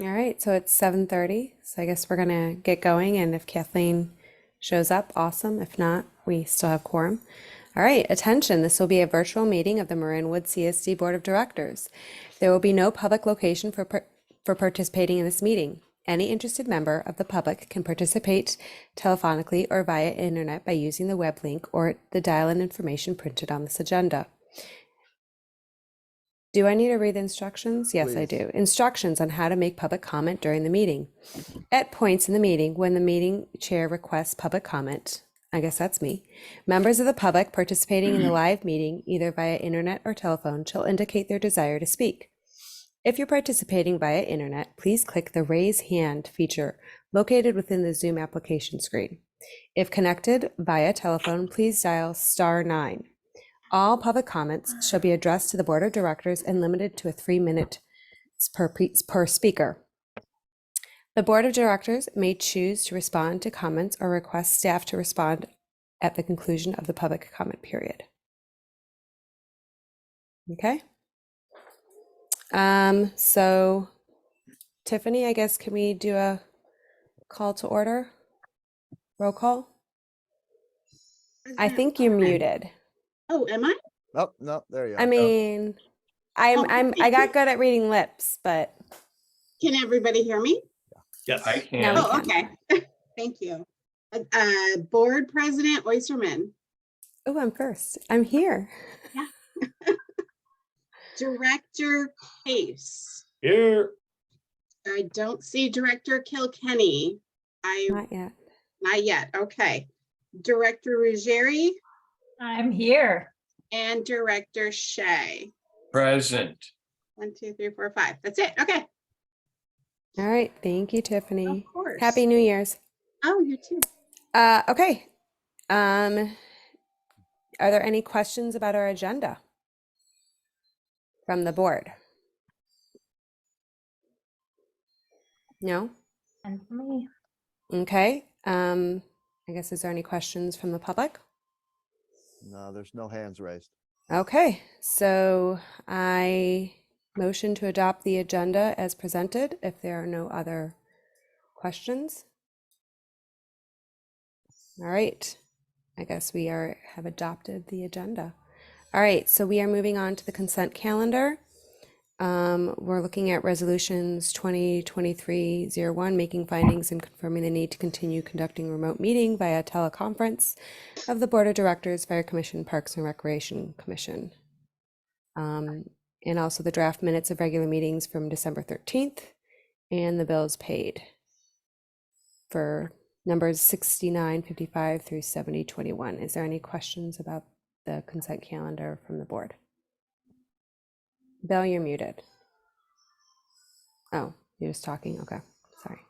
All right, so it's 7:30, so I guess we're gonna get going, and if Kathleen shows up, awesome. If not, we still have quorum. All right, attention, this will be a virtual meeting of the Marinwood CSD Board of Directors. There will be no public location for participating in this meeting. Any interested member of the public can participate telephonically or via internet by using the web link or the dial-in information printed on this agenda. Do I need to read the instructions? Yes, I Please. do. Instructions on how to make public comment during the meeting. At points in the meeting, when the meeting chair requests public comment, I guess that's me, members of the public participating in the live meeting, either via internet or telephone, shall indicate their desire to speak. If you're participating via internet, please click the raise hand feature located within the Zoom application screen. If connected via telephone, please dial *9. All public comments shall be addressed to the Board of Directors and limited to 3 minutes per speaker. The Board of Directors may choose to respond to comments or request staff to respond at the conclusion of the public comment period. Okay. So Tiffany, I guess, can we do a call to order? Roll call? I think you're muted. Oh, am I? Oh, no, there you are. I mean, I got good at reading lips, but Can everybody hear me? Yes, I now can. we Oh, can. okay. Thank you. Board President Oysterman, Oh, I'm first. I'm here. Director Case. Here. I don't see Director Kilkenny. Not yet. Not yet. Okay. Director Ruggieri I'm here. and Director Shea. Present. 1, 2, 3, 4, 5. That's it. Okay. All right. Thank you, Tiffany. Of course. Happy New Year's. Oh, you too. Okay. Are there any questions about our agenda from the board? No? And for me. Okay. I guess, is there any questions from the public? No, there's no hands raised. Okay, so I motion to adopt the agenda as presented if there are no other questions. All right, I guess we have adopted the agenda. All right, so we are moving on to the consent calendar. We're looking at resolutions 2023-01, making findings and confirming the need to continue conducting remote meeting via teleconference of the Board of Directors, Fire Commission, Parks and Recreation Commission. And also the draft minutes of regular meetings from December 13th and the bills paid for numbers 6955 through 7021. Is there any questions about the consent calendar from the board? Bill, you're muted. Oh, you're just talking. Okay, sorry.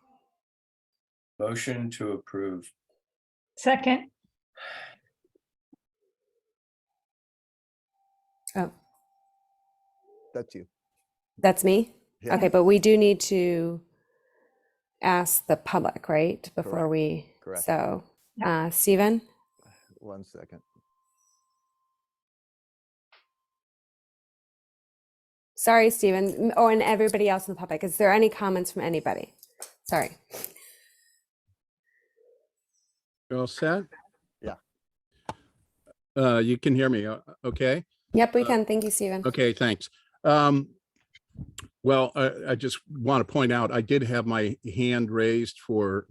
Motion to approve. Second, Oh, That's you. that's me? Yeah. Okay, but we do need to ask the public, right? Before Correct. we, Correct. so, Stephen? 1 second. Sorry, Stephen. Oh, and everybody else in the public. Is there any comments from anybody? Sorry. You all set? Yeah. You can hear me, okay? Yep, we can. Thank you, Stephen. Okay, thanks. Well, I just want to point out, I did have my hand raised for,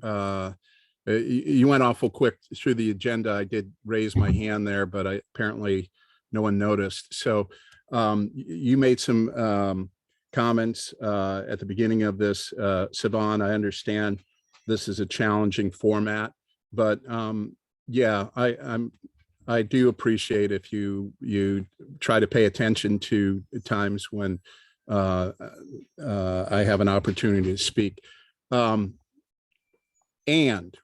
you went awful quick through the agenda. I did raise my hand there, but apparently no one noticed. So you made some comments at the beginning of this, Siobhan. I understand this is a challenging format, but yeah, I do appreciate if you try to pay attention to times when I have an opportunity to speak. And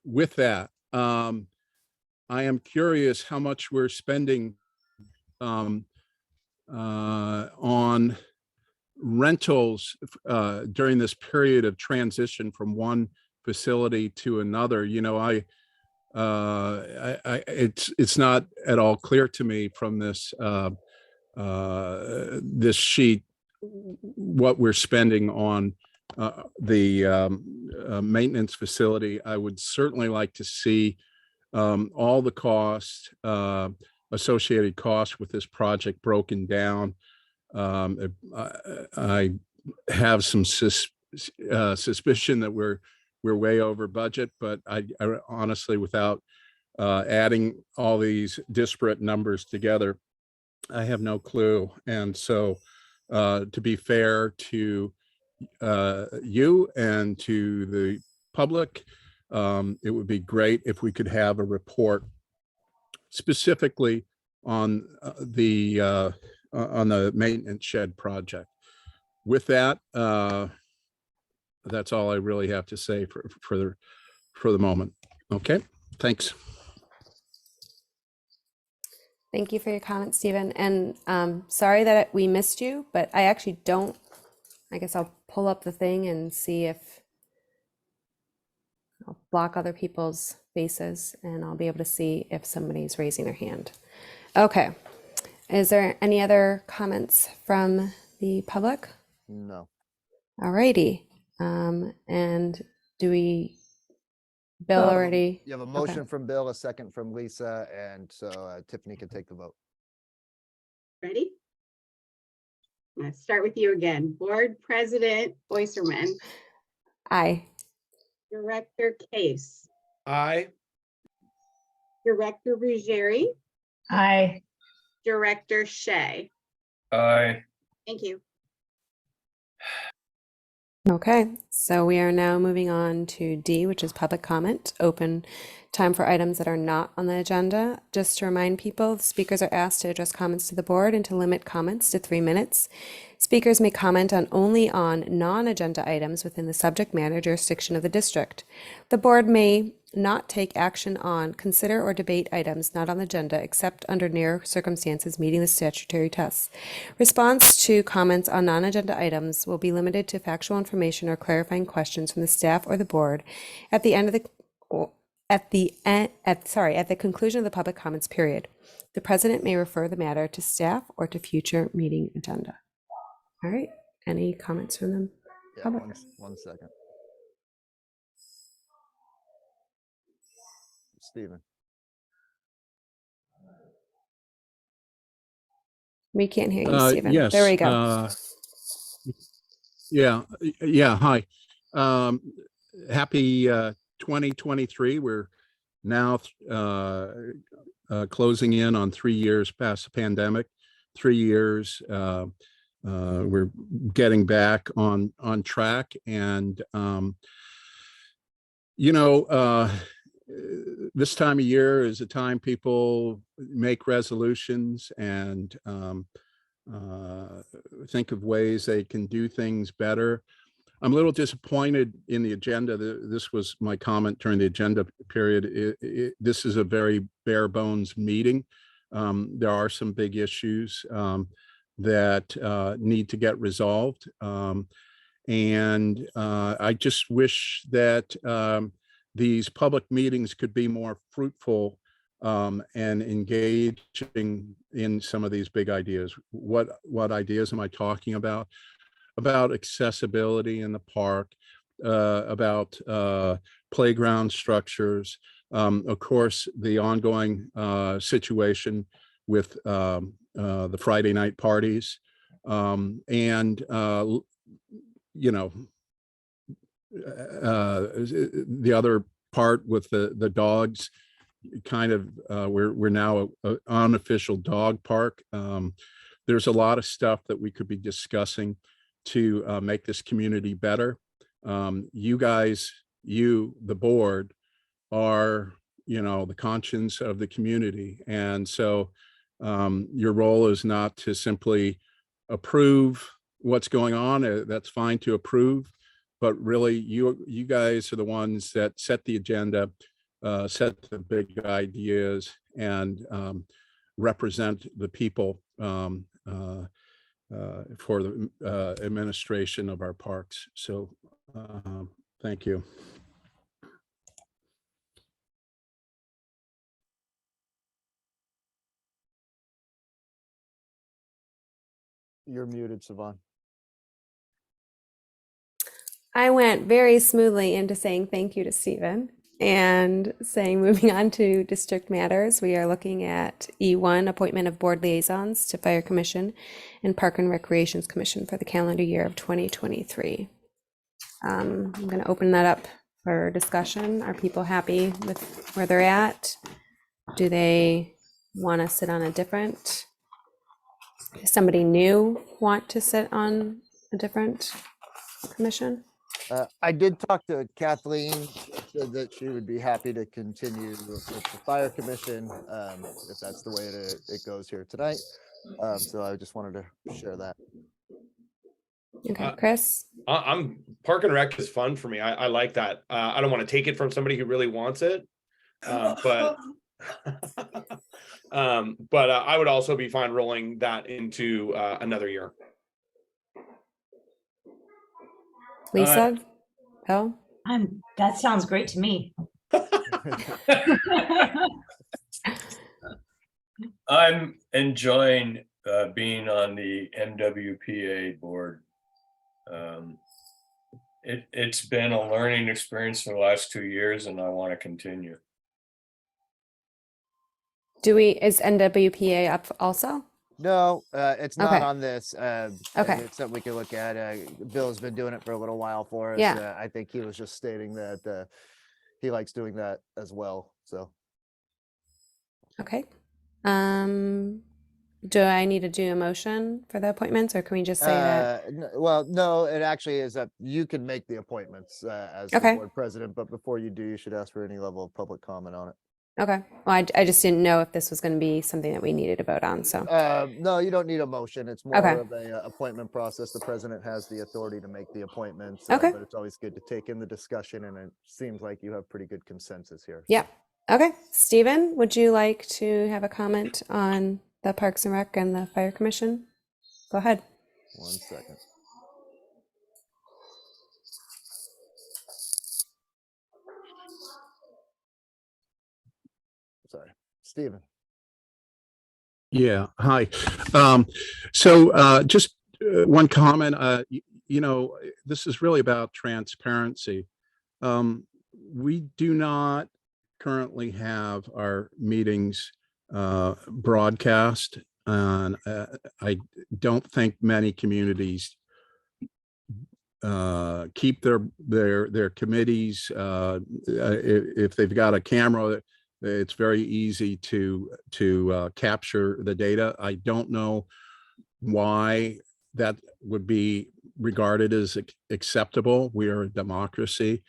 with that, I am curious how much we're spending on rentals during this period of transition from one facility to another. You know, it's not at all clear to me from this this sheet what we're spending on maintenance facility, I would certainly like to see all the costs, associated costs with this project broken down. I have some suspicion that we're way over budget, but I honestly, without adding all these disparate numbers together, I have no clue. And so to be fair to you and to the public, it would be great if we could have a report specifically on the maintenance shed project. With that, that's all I really have to say for the moment. Okay, thanks. Thank you for your comments, Stephen. And sorry that we missed you, but I actually don't, I guess I'll pull up the thing and see if I'll block other people's faces and I'll be able to see if somebody's raising their hand. Okay. Is there any other comments from the public? No. Alrighty. And do we, Bill already? You have a okay. motion from Bill, a second from Lisa, and so Tiffany can take the vote. Ready? I'm gonna start with you again. Board President Oyserman, Aye. Director Case, Aye. Director Ruggieri, Aye. Director Shea. Aye. Thank you. Okay, so we are now moving on to D, which is public comment, open time for items that are not on the agenda. Just to remind people, speakers are asked to address comments to the board and to limit comments to 3 minutes. Speakers may comment only on non-agenda items within the subject matter jurisdiction of the district. The board may not take action on, consider, or debate items not on the agenda except under rare circumstances meeting the statutory tests. Response to comments on non-agenda items will be limited to factual information or clarifying questions from the staff or the board at the end of at the conclusion of the public comments period. The president may refer the matter to staff or to future meeting agenda. All right, any comments from them? Yeah, Public. one second. Stephen. We can't hear you, Stephen. Yes. There we go. Yeah. Hi. Happy 2023. We're now closing in on 3 years past the pandemic. 3 years. We're getting back on track, and this time of year is a time people make resolutions and think of ways they can do things better. I'm a little disappointed in the agenda. This was my comment during the agenda period. This is a very bare bones meeting. There are some big issues that need to get resolved. And I just wish that these public meetings could be more fruitful and engaging in some of these big ideas. What ideas am I talking about? About accessibility in the park, about playground structures, of course, the ongoing situation with the Friday night parties, and the other part with the dogs. Kind of we're now an unofficial dog park. There's a lot of stuff that we could be discussing to make this community better. You guys, the board, are the conscience of the community, and so your role is not to simply approve what's going on. That's fine to approve, but really you guys are the ones that set the agenda, set the big ideas, and represent the people for the administration of our parks. So thank you. You're muted, Siobhan. I went very smoothly into saying thank you to Stephen and saying, moving on to district matters, we are looking at E1, appointment of board liaisons to Fire Commission and Park and Recreations Commission for the calendar year of 2023. I'm going to open that up for discussion. Are people happy with where they're at? Do they want to sit on a different? Does somebody new want to sit on a different commission? I did talk to Kathleen, said that she would be happy to continue with the fire commission, if that's the way it goes here tonight. So I just wanted to share that. Okay, Chris? I'm Park and Rec is fun for me. I like that. I don't want to take it from somebody who really wants it. But I would also be fine rolling that into another year. Lisa? Bill? That sounds great to me. I'm enjoying being on the MWPA board. It's been a learning experience for the last 2 years, and I want to continue. Is NWPA up also? No, it's not Okay. on this. Okay. It's something we can look at. Bill's been doing it for a little while for us. Yeah. I think he was just stating that he likes doing that as well. So Okay. Do I need to do a motion for the appointments, or can we just say that? well, no, it actually is that you can make the appointments as the Okay. board president, but before you do, you should ask for any level of public comment on it. Okay. Well, I just didn't know if this was going to be something that we needed to vote on, so. No, you don't need a motion. It's more Okay. of a appointment process. The president has the authority to make the appointments. Okay. But it's always good to take in the discussion, and it seems like you have pretty good consensus here. Yep. Okay. Stephen, would you like to have a comment on the Parks and Rec and the Fire Commission? Go ahead. 1 second. Sorry, Stephen. Yeah, hi. Just one comment, this is really about transparency. We do not currently have our meetings broadcast, and I don't think many communities keep their committees. If they've got a camera, it's very easy to capture the data. I don't know why that would be regarded as acceptable. We are a democracy.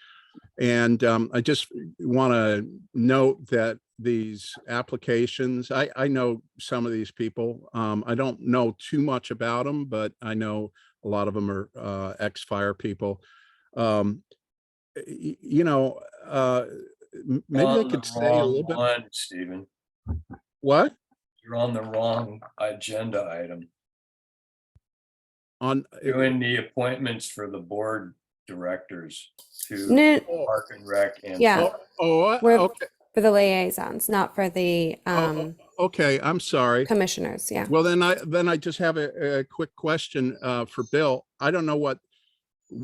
And I just want to note that these applications, I know some of these people. I don't know too much about them, but I know a lot of them are ex-fire people. Maybe they could say a little bit. One, Stephen, What? you're on the wrong agenda item. On Doing the appointments for the board directors to No, Park and Rec and. Yeah. We're- okay. for the liaisons, not for the Okay, I'm sorry. commissioners. Yeah. Well, then I just have a quick question for Bill. I don't know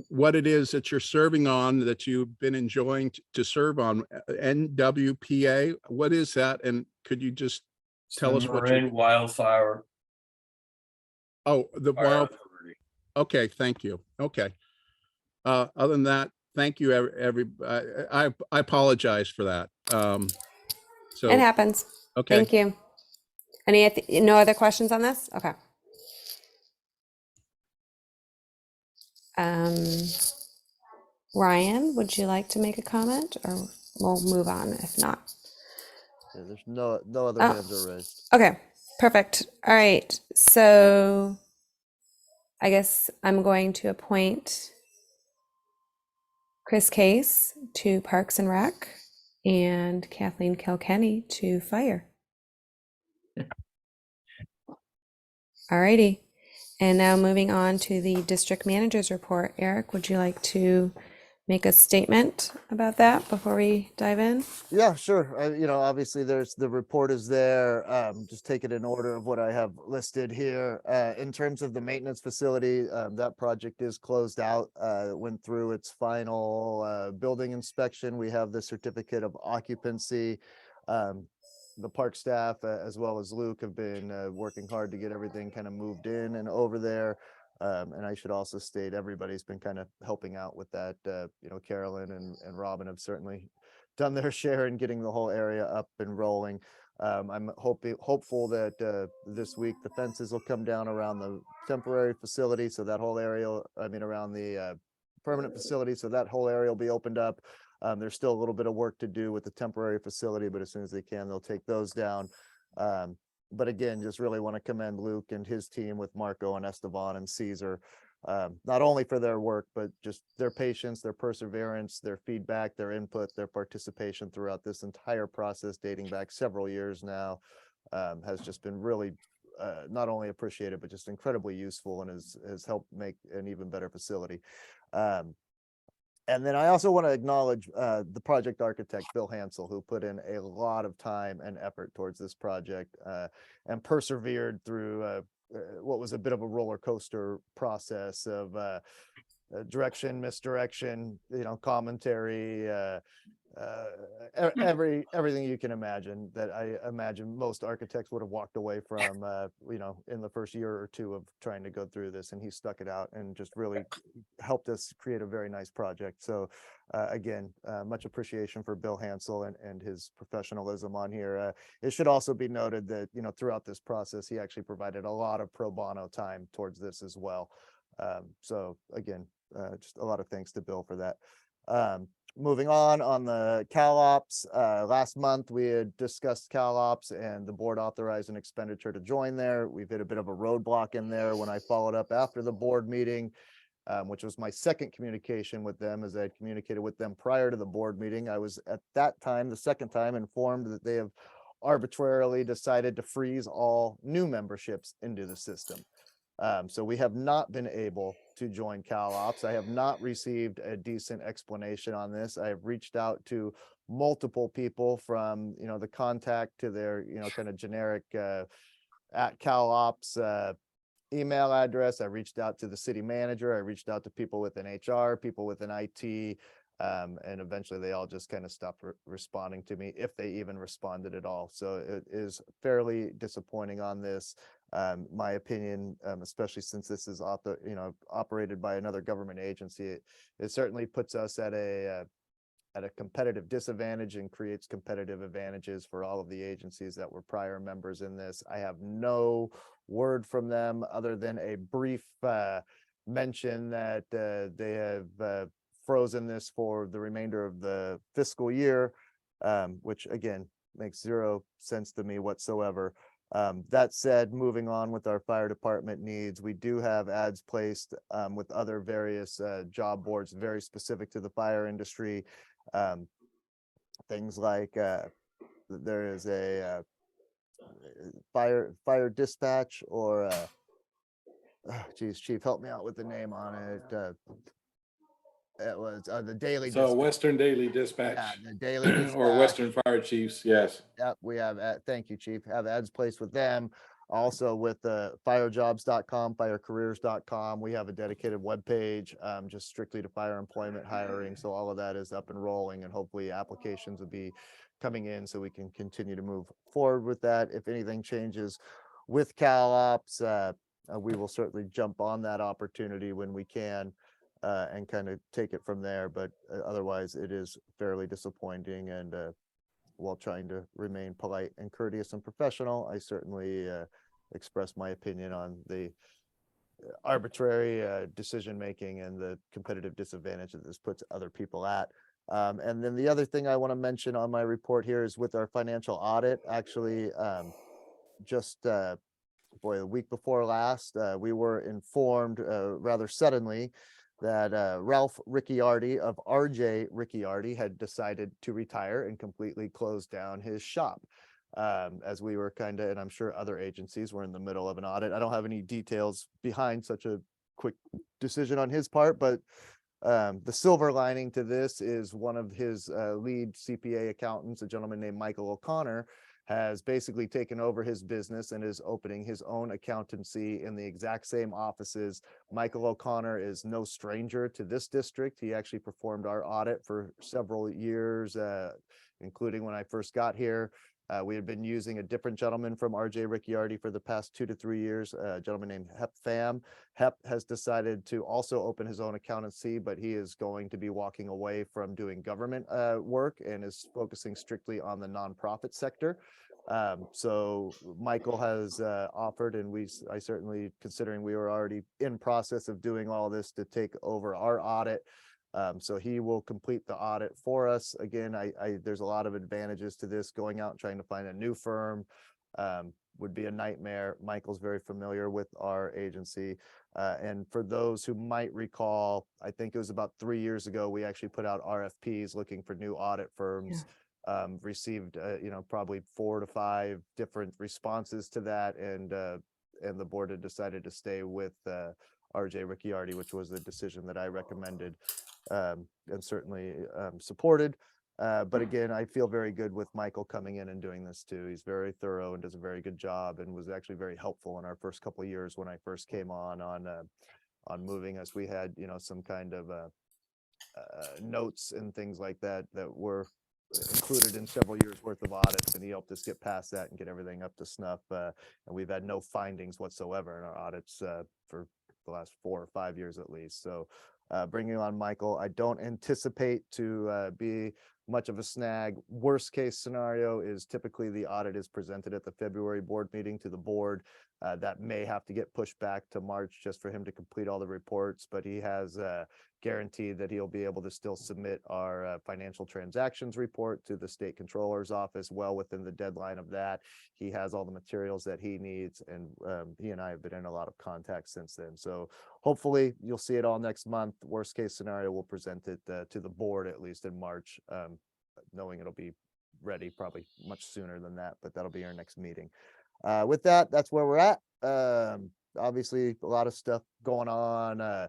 what it is that you're serving on, that you've been enjoying to serve on. NWPA, what is that? And could you just tell us what Marin wildfire. the Fire wild? Authority. Okay, thank you. Okay. Other than that, thank you, I apologize for that. So, It happens. okay. Thank you. No other questions on this? Okay. Ryan, would you like to make a comment, or we'll move on if not? Yeah, there's no other Oh. hands are raised. Okay, perfect. All right, so I guess I'm going to appoint Chris Case to Parks and Rec and Kathleen Kilkenny to Fire. All righty. And now moving on to the district manager's report. Eric, would you like to make a statement about that before we dive in? Yeah, sure. Obviously there's the report is there. Just take it in order of what I have listed here. In terms of the maintenance facility, that project is closed out. Went through its final building inspection. We have the certificate of occupancy. The park staff, as well as Luke, have been working hard to get everything kind of moved in and over there. And I should also state everybody's been kind of helping out with that. Carolyn and Robin have certainly done their share in getting the whole area up and rolling. I'm hopeful that this week the fences will come down around the temporary facility, so that whole area, around the permanent facility, so that whole area will be opened up. There's still a little bit of work to do with the temporary facility, but as soon as they can, they'll take those down. But again, just really want to commend Luke and his team with Marco and Esteban and Caesar, not only for their work, but just their patience, their perseverance, their feedback, their input, their participation throughout this entire process dating back several years now, has just been really not only appreciated, but just incredibly useful and has helped make an even better facility. And then I also want to acknowledge the project architect, Bill Hansel, who put in a lot of time and effort towards this project and persevered through what was a bit of a roller coaster process of direction, misdirection, commentary, everything you can imagine that I imagine most architects would have walked away from, in the first year or two of trying to go through this, and he stuck it out and just really helped us create a very nice project. So again, much appreciation for Bill Hansel and his professionalism on here. It should also be noted that, throughout this process, he actually provided a lot of pro bono time towards this as well. So again, just a lot of thanks to Bill for that. Moving on the CalOps, last month we had discussed CalOps and the board authorized an expenditure to join there. We've hit a bit of a roadblock in there when I followed up after the board meeting, which was my second communication with them, as I had communicated with them prior to the board meeting. I was at that time, the second time, informed that they have arbitrarily decided to freeze all new memberships into the system. So we have not been able to join CalOps. I have not received a decent explanation on this. I have reached out to multiple people, from the contact to their kind of generic at CalOps email address. I reached out to the city manager. I reached out to people within HR, people within IT, and eventually they all just kind of stopped responding to me, if they even responded at all. So it is fairly disappointing on this. My opinion, especially since this is operated by another government agency, it certainly puts us at a competitive disadvantage and creates competitive advantages for all of the agencies that were prior members in this. I have no word from them other than a brief mention that they have frozen this for the remainder of the fiscal year, which again makes zero sense to me whatsoever. That said, moving on with our fire department needs, we do have ads placed with other various job boards very specific to the fire industry. Things like there is a fire dispatch, or geez, chief, help me out with the name on it. It was the daily So dispatch. Western Daily Yeah, Dispatch the daily dispatch. or Western Fire Chiefs, yes. Yep, we have, thank you, chief, have ads placed with them. Also with firejobs.com, firecareers.com. We have a dedicated webpage just strictly to fire employment hiring. So all of that is up and rolling, and hopefully applications will be coming in so we can continue to move forward with that. If anything changes with CalOps, we will certainly jump on that opportunity when we can and kind of take it from there. But otherwise, it is fairly disappointing, and while trying to remain polite and courteous and professional, I certainly express my opinion on the arbitrary decision-making and the competitive disadvantage that this puts other people at. And then the other thing I want to mention on my report here is with our financial audit. Actually, the week before last, we were informed rather suddenly that Ralph Ricciardi of RJ Ricciardi had decided to retire and completely close down his shop. As we were kind of, and I'm sure other agencies were in the middle of an audit. I don't have any details behind such a quick decision on his part, but The silver lining to this is one of his lead CPA accountants, a gentleman named Michael O'Connor, has basically taken over his business and is opening his own accountancy in the exact same offices. Michael O'Connor is no stranger to this district. He actually performed our audit for several years, including when I first got here. We had been using a different gentleman from RJ Ricciardi for the past 2 to 3 years, a gentleman named Hep Pham. Hep has decided to also open his own accountancy, but he is going to be walking away from doing government work and is focusing strictly on the nonprofit sector. So Michael has offered, and I certainly, considering we were already in process of doing all this, to take over our audit. So he will complete the audit for us. Again, there's a lot of advantages to this. Going out and trying to find a new firm would be a nightmare. Michael's very familiar with our agency. And for those who might recall, I think it was about 3 years ago, we actually put out RFPs looking for new audit firms. Received, probably 4 to 5 different responses to that. And the board had decided to stay with RJ Ricciardi, which was the decision that I recommended and certainly supported. But again, I feel very good with Michael coming in and doing this too. He's very thorough and does a very good job, and was actually very helpful in our first couple of years when I first came on moving us. We had, some kind of notes and things like that were included in several years worth of audits, and he helped us get past that and get everything up to snuff. And we've had no findings whatsoever in our audits for the last 4 or 5 years at least. So bringing on Michael, I don't anticipate to be much of a snag. Worst case scenario is typically the audit is presented at the February board meeting to the board. That may have to get pushed back to March just for him to complete all the reports, but he has guaranteed that he'll be able to still submit our financial transactions report to the state controller's office well within the deadline of that. He has all the materials that he needs, and he and I have been in a lot of contact since then. So hopefully you'll see it all next month. Worst case scenario, we'll present it to the board at least in March, knowing it'll be ready probably much sooner than that, but that'll be our next meeting. With that, that's where we're at. Obviously a lot of stuff going on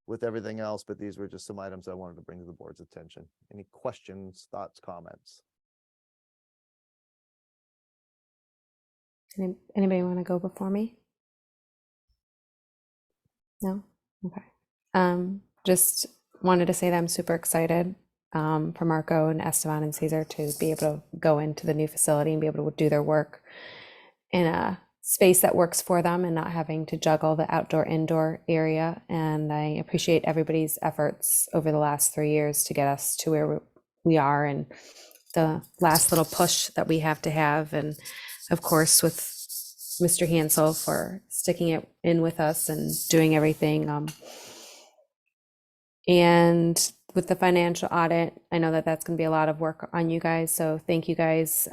with everything else, but these were just some items I wanted to bring to the board's attention. Any questions, thoughts, comments? Anybody want to go before me? No? Okay. Just wanted to say that I'm super excited for Marco and Esteban and Cesar to be able to go into the new facility and be able to do their work in a space that works for them and not having to juggle the outdoor indoor area. And I appreciate everybody's efforts over the last 3 years to get us to where we are, and the last little push that we have to have. And of course with Mr. Hansel for sticking it in with us and doing everything. And with the financial audit, I know that that's going to be a lot of work on you guys. So thank you guys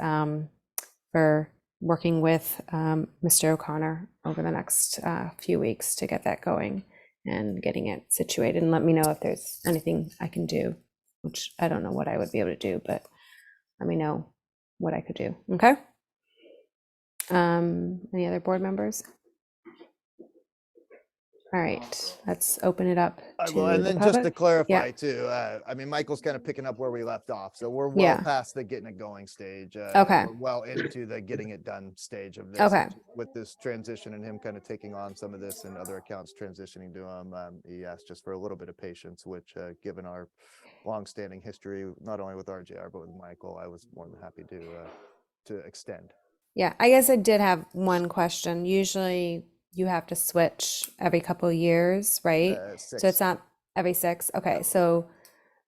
for working with Mr. O'Connor over the next few weeks to get that going and getting it situated. And let me know if there's anything I can do, which I don't know what I would be able to do, but let me know what I could do. Okay. Any other board members? All right, let's open it up to And the then just to public. clarify too, I mean, Michael's kind of picking up where we left off. So we're well Yeah. past the getting it going stage. Okay. We're well into the getting it done stage of this. Okay. With this transition and him kind of taking on some of this and other accounts transitioning to him, he asked just for a little bit of patience, which given our longstanding history, not only with RJR, but with Michael, I was more than happy to extend. Yeah, I guess I did have one question. Usually you have to switch every couple of years, right? So 6. it's not every 6. Okay, Yeah. so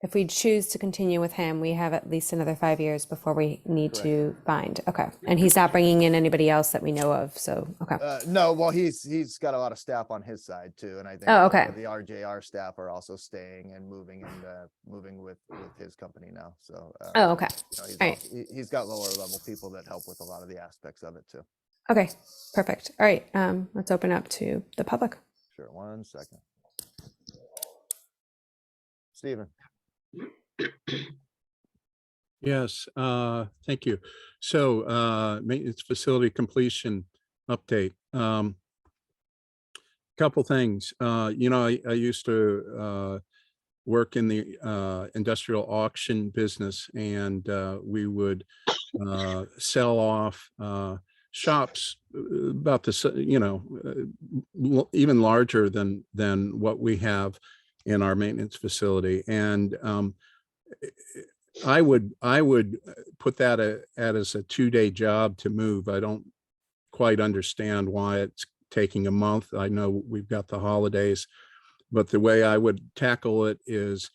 if we choose to continue with him, we have at least another 5 years before we need to find. Okay, and he's not bringing in anybody else that we know of. So okay. No, well, he's got a lot of staff on his side too, and I think Oh, okay. the RJR staff are also staying and moving with his company now. So Oh, okay. He's got lower level people that help with a lot of the aspects of it too. Okay, perfect. All right, let's open up to the public. Sure, 1 second. Stephen. Yes, thank you. So maintenance facility completion update. Couple things. I used to work in the industrial auction business, and we would sell off shops about even larger than what we have in our maintenance facility. And I would put that as a 2-day job to move. I don't quite understand why it's taking a month. I know we've got the holidays, but the way I would tackle it is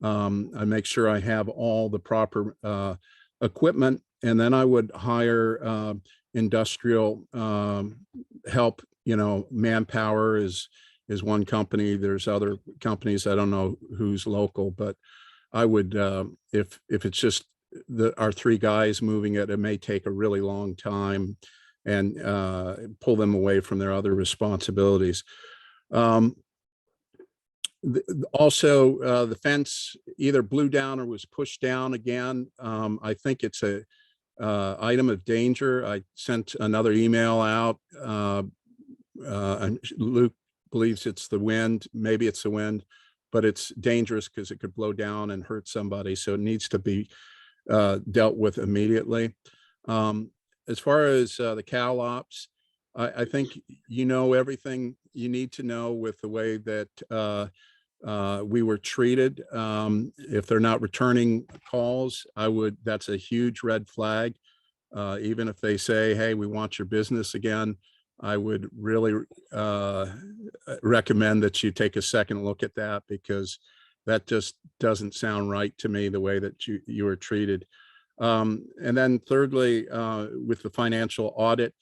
I make sure I have all the proper equipment, and then I would hire industrial help. Manpower is one company. There's other companies. I don't know who's local, but I would, if it's just our 3 guys moving it, it may take a really long time, and pull them away from their other responsibilities. Also, the fence either blew down or was pushed down again. I think it's a item of danger. I sent another email out. And Luke believes it's the wind. Maybe it's the wind, but it's dangerous because it could blow down and hurt somebody. So it needs to be dealt with immediately. As far as the cow ops, I think everything you need to know with the way that we were treated. If they're not returning calls, that's a huge red flag. Even if they say, hey, we want your business again, I would really recommend that you take a second look at that, because that just doesn't sound right to me, the way that you were treated. And then thirdly, with the financial audit,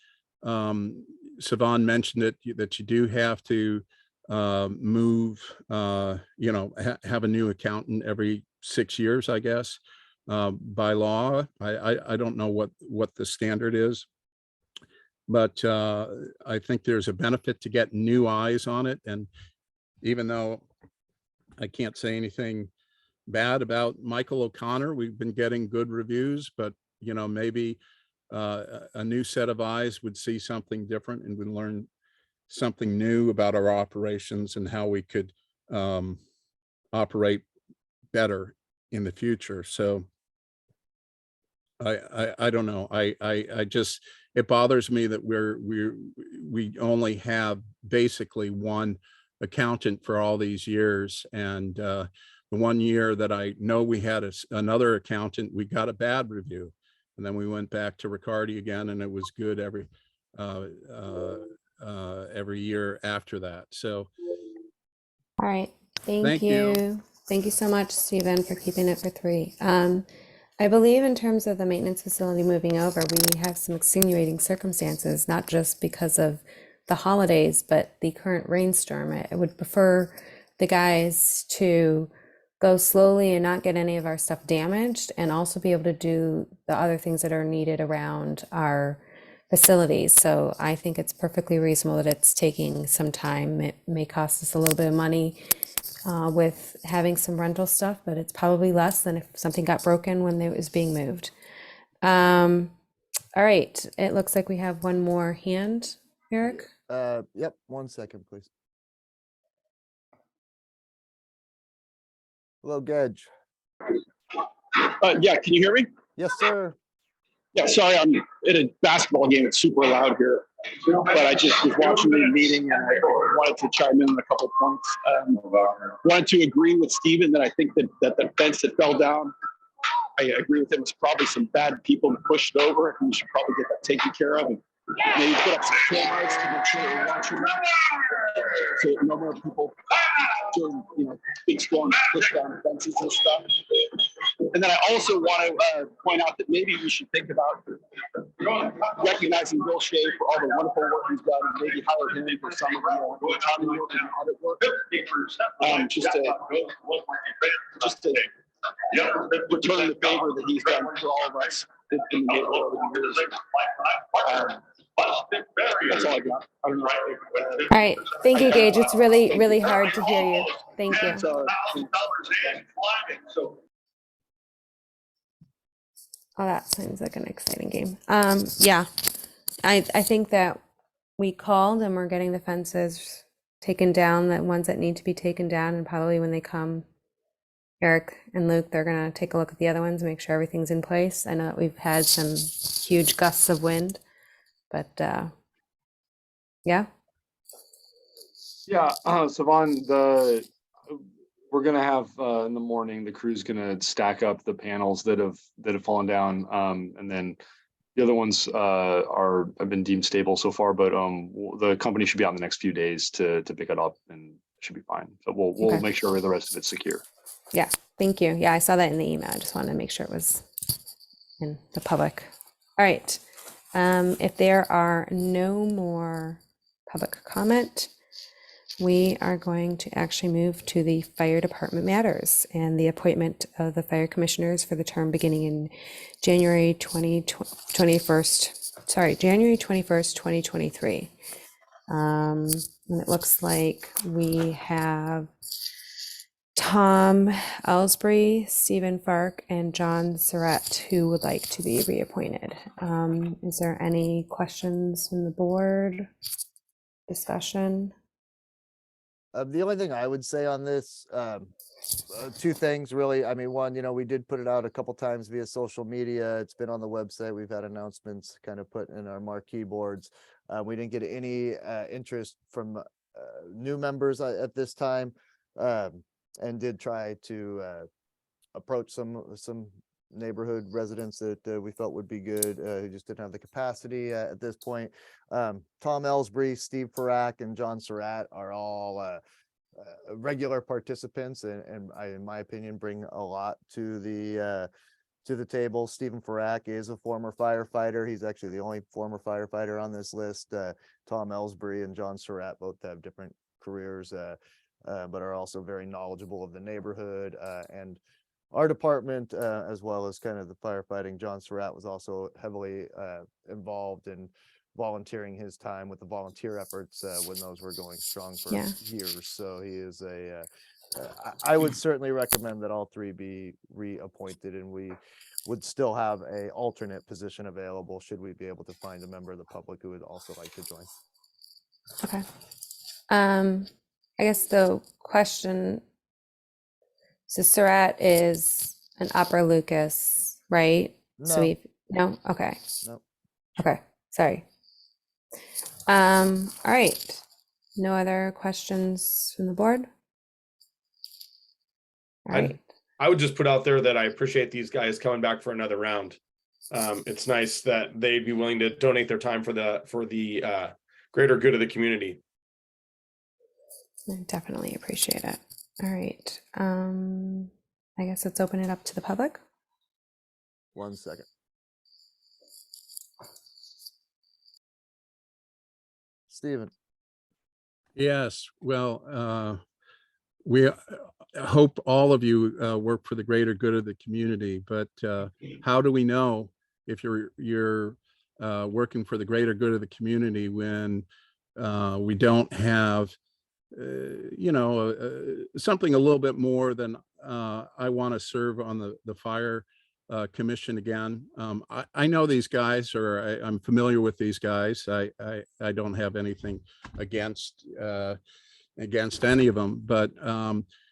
Siobhan mentioned it, that you do have to move, have a new accountant every 6 years, I guess, by law. I don't know what the standard is, but I think there's a benefit to get new eyes on it. And even though I can't say anything bad about Michael O'Connor, we've been getting good reviews, but maybe a new set of eyes would see something different and would learn something new about our operations and how we could operate better in the future. So I don't know. I just, it bothers me that we only have basically one accountant for all these years. And the 1 year that I know we had another accountant, we got a bad review. And then we went back to Riccardi again, and it was good every year after that. So. All right. Thank you. Thank you so much, Stephen, for keeping it for 3. I believe in terms of the maintenance facility moving over, we have some extenuating circumstances, not just because of the holidays, but the current rainstorm. I would prefer the guys to go slowly and not get any of our stuff damaged, and also be able to do the other things that are needed around our facilities. So I think it's perfectly reasonable that it's taking some time. It may cost us a little bit of money with having some rental stuff, but it's probably less than if something got broken when it was being moved. All right, it looks like we have one more hand, Eric. Yep, 1 second, please. Hello, Gedge. Yeah, can you hear me? Yes, sir. Yeah, sorry, I'm at a basketball game. It's super loud here. But I just was watching the meeting, and I wanted to chime in on a couple of points. Wanted to agree with Stephen that I think that the fence that fell down, I agree with him, it's probably some bad people that pushed it over, and we should probably get that taken care of. And maybe put up some cameras to make sure we're watching that, so no more people doing, big storms, push down fences and stuff. And then I also want to point out that maybe we should think about recognizing Bill Shea for all the wonderful work he's done, and maybe hire him for some of the accounting work and audit work. Just to return the favor that he's done for all of us in the neighborhood over the years. That's all I got. I don't know. All right, thank you, Gage. It's really, really hard to hear you. Thank you. Oh, that seems like an exciting game. Yeah, I think that we called and we're getting the fences taken down, the ones that need to be taken down, and probably when they come Eric and Luke, they're gonna take a look at the other ones, make sure everything's in place. I know that we've had some huge gusts of wind, but yeah, Yeah, Savon, we're gonna have in the morning, the crew's gonna stack up the panels that have fallen down. And then the other ones have been deemed stable so far, but the company should be out in the next few days to pick it up and it should be fine. So we'll Okay. make sure the rest of it's secure. yeah, thank you. Yeah, I saw that in the email. I just wanted to make sure it was in the public. All right. If there are no more public comment, we are going to actually move to the fire department matters and the appointment of the fire commissioners for the term beginning in January 21st, 2023. And it looks like we have Tom Ellsbury, Stephen Fark, and John Surratt who would like to be reappointed. Is there any questions from the board? Discussion? The only thing I would say on this, two things really. I mean, one, we did put it out a couple times via social media. It's been on the website. We've had announcements kind of put in our marquee boards. We didn't get any interest from new members at this time, and did try to approach some neighborhood residents that we felt would be good, who just didn't have the capacity at this point. Tom Ellsbury, Steve Farrak, and John Surratt are all regular participants, and I, in my opinion, bring a lot to the table. Stephen Farrak is a former firefighter. He's actually the only former firefighter on this list. Tom Ellsbury and John Surratt both have different careers, but are also very knowledgeable of the neighborhood and our department, as well as kind of the firefighting. John Surratt was also heavily involved in volunteering his time with the volunteer efforts when those were going strong for years. So he is I would certainly recommend that all three be reappointed, and we would still have a alternate position available should we be able to find a member of the public who would also like to join. Okay. I guess the question, so Surratt is an Upper Lucas, right? So No. no? Okay. No. Okay, sorry. All right. No other questions from the board? All right. I would just put out there that I appreciate these guys coming back for another round. It's nice that they'd be willing to donate their time for the greater good of the community. I definitely appreciate it. All right. I guess let's open it up to the public. 1 second. Stephen. Yes, well, we hope all of you work for the greater good of the community, but how do we know if you're working for the greater good of the community when we don't have something a little bit more than I want to serve on the fire commission again. I know these guys, or I'm familiar with these guys. I don't have anything against any of them, but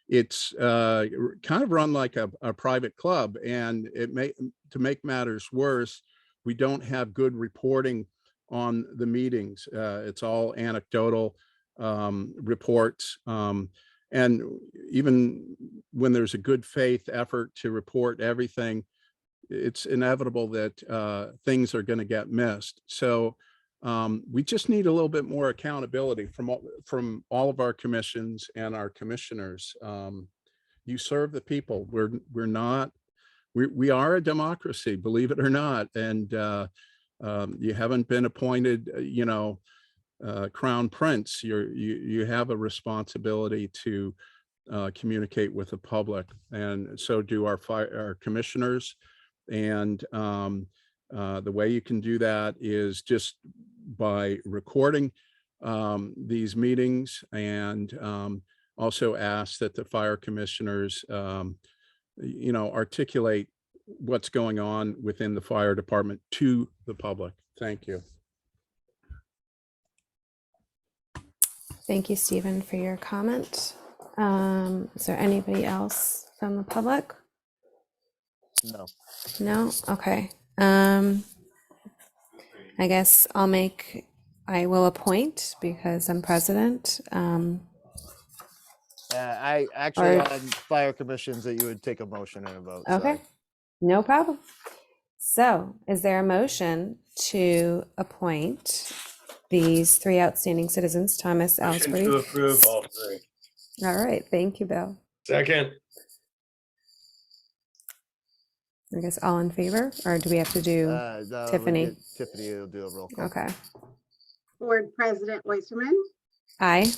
it's kind of run like a private club, and to make matters worse, we don't have good reporting on the meetings. It's all anecdotal reports, and even when there's a good faith effort to report everything, it's inevitable that things are going to get missed. So we just need a little bit more accountability from all of our commissions and our commissioners. You serve the people. We are a democracy, believe it or not, and you haven't been appointed, crown prince. You have a responsibility to communicate with the public, and so do our commissioners. And the way you can do that is just by recording these meetings, and also ask that the fire commissioners articulate what's going on within the fire department to the public. Thank you. Thank you, Stephen, for your comment. Is there anybody else from the public? No. No? Okay. I guess I will appoint because I'm president. I actually Or- on fire commissions that you would take a motion and a vote. Okay, Sorry. no problem. So is there a motion to appoint these three outstanding citizens, Thomas Motion Ellsbury? to approve all three. All right, thank you, Bill. Second, I guess all in favor, or do we have to do? No, we'll Tiffany. get- Tiffany will do a roll call. Okay. Board President Oysterman, Aye.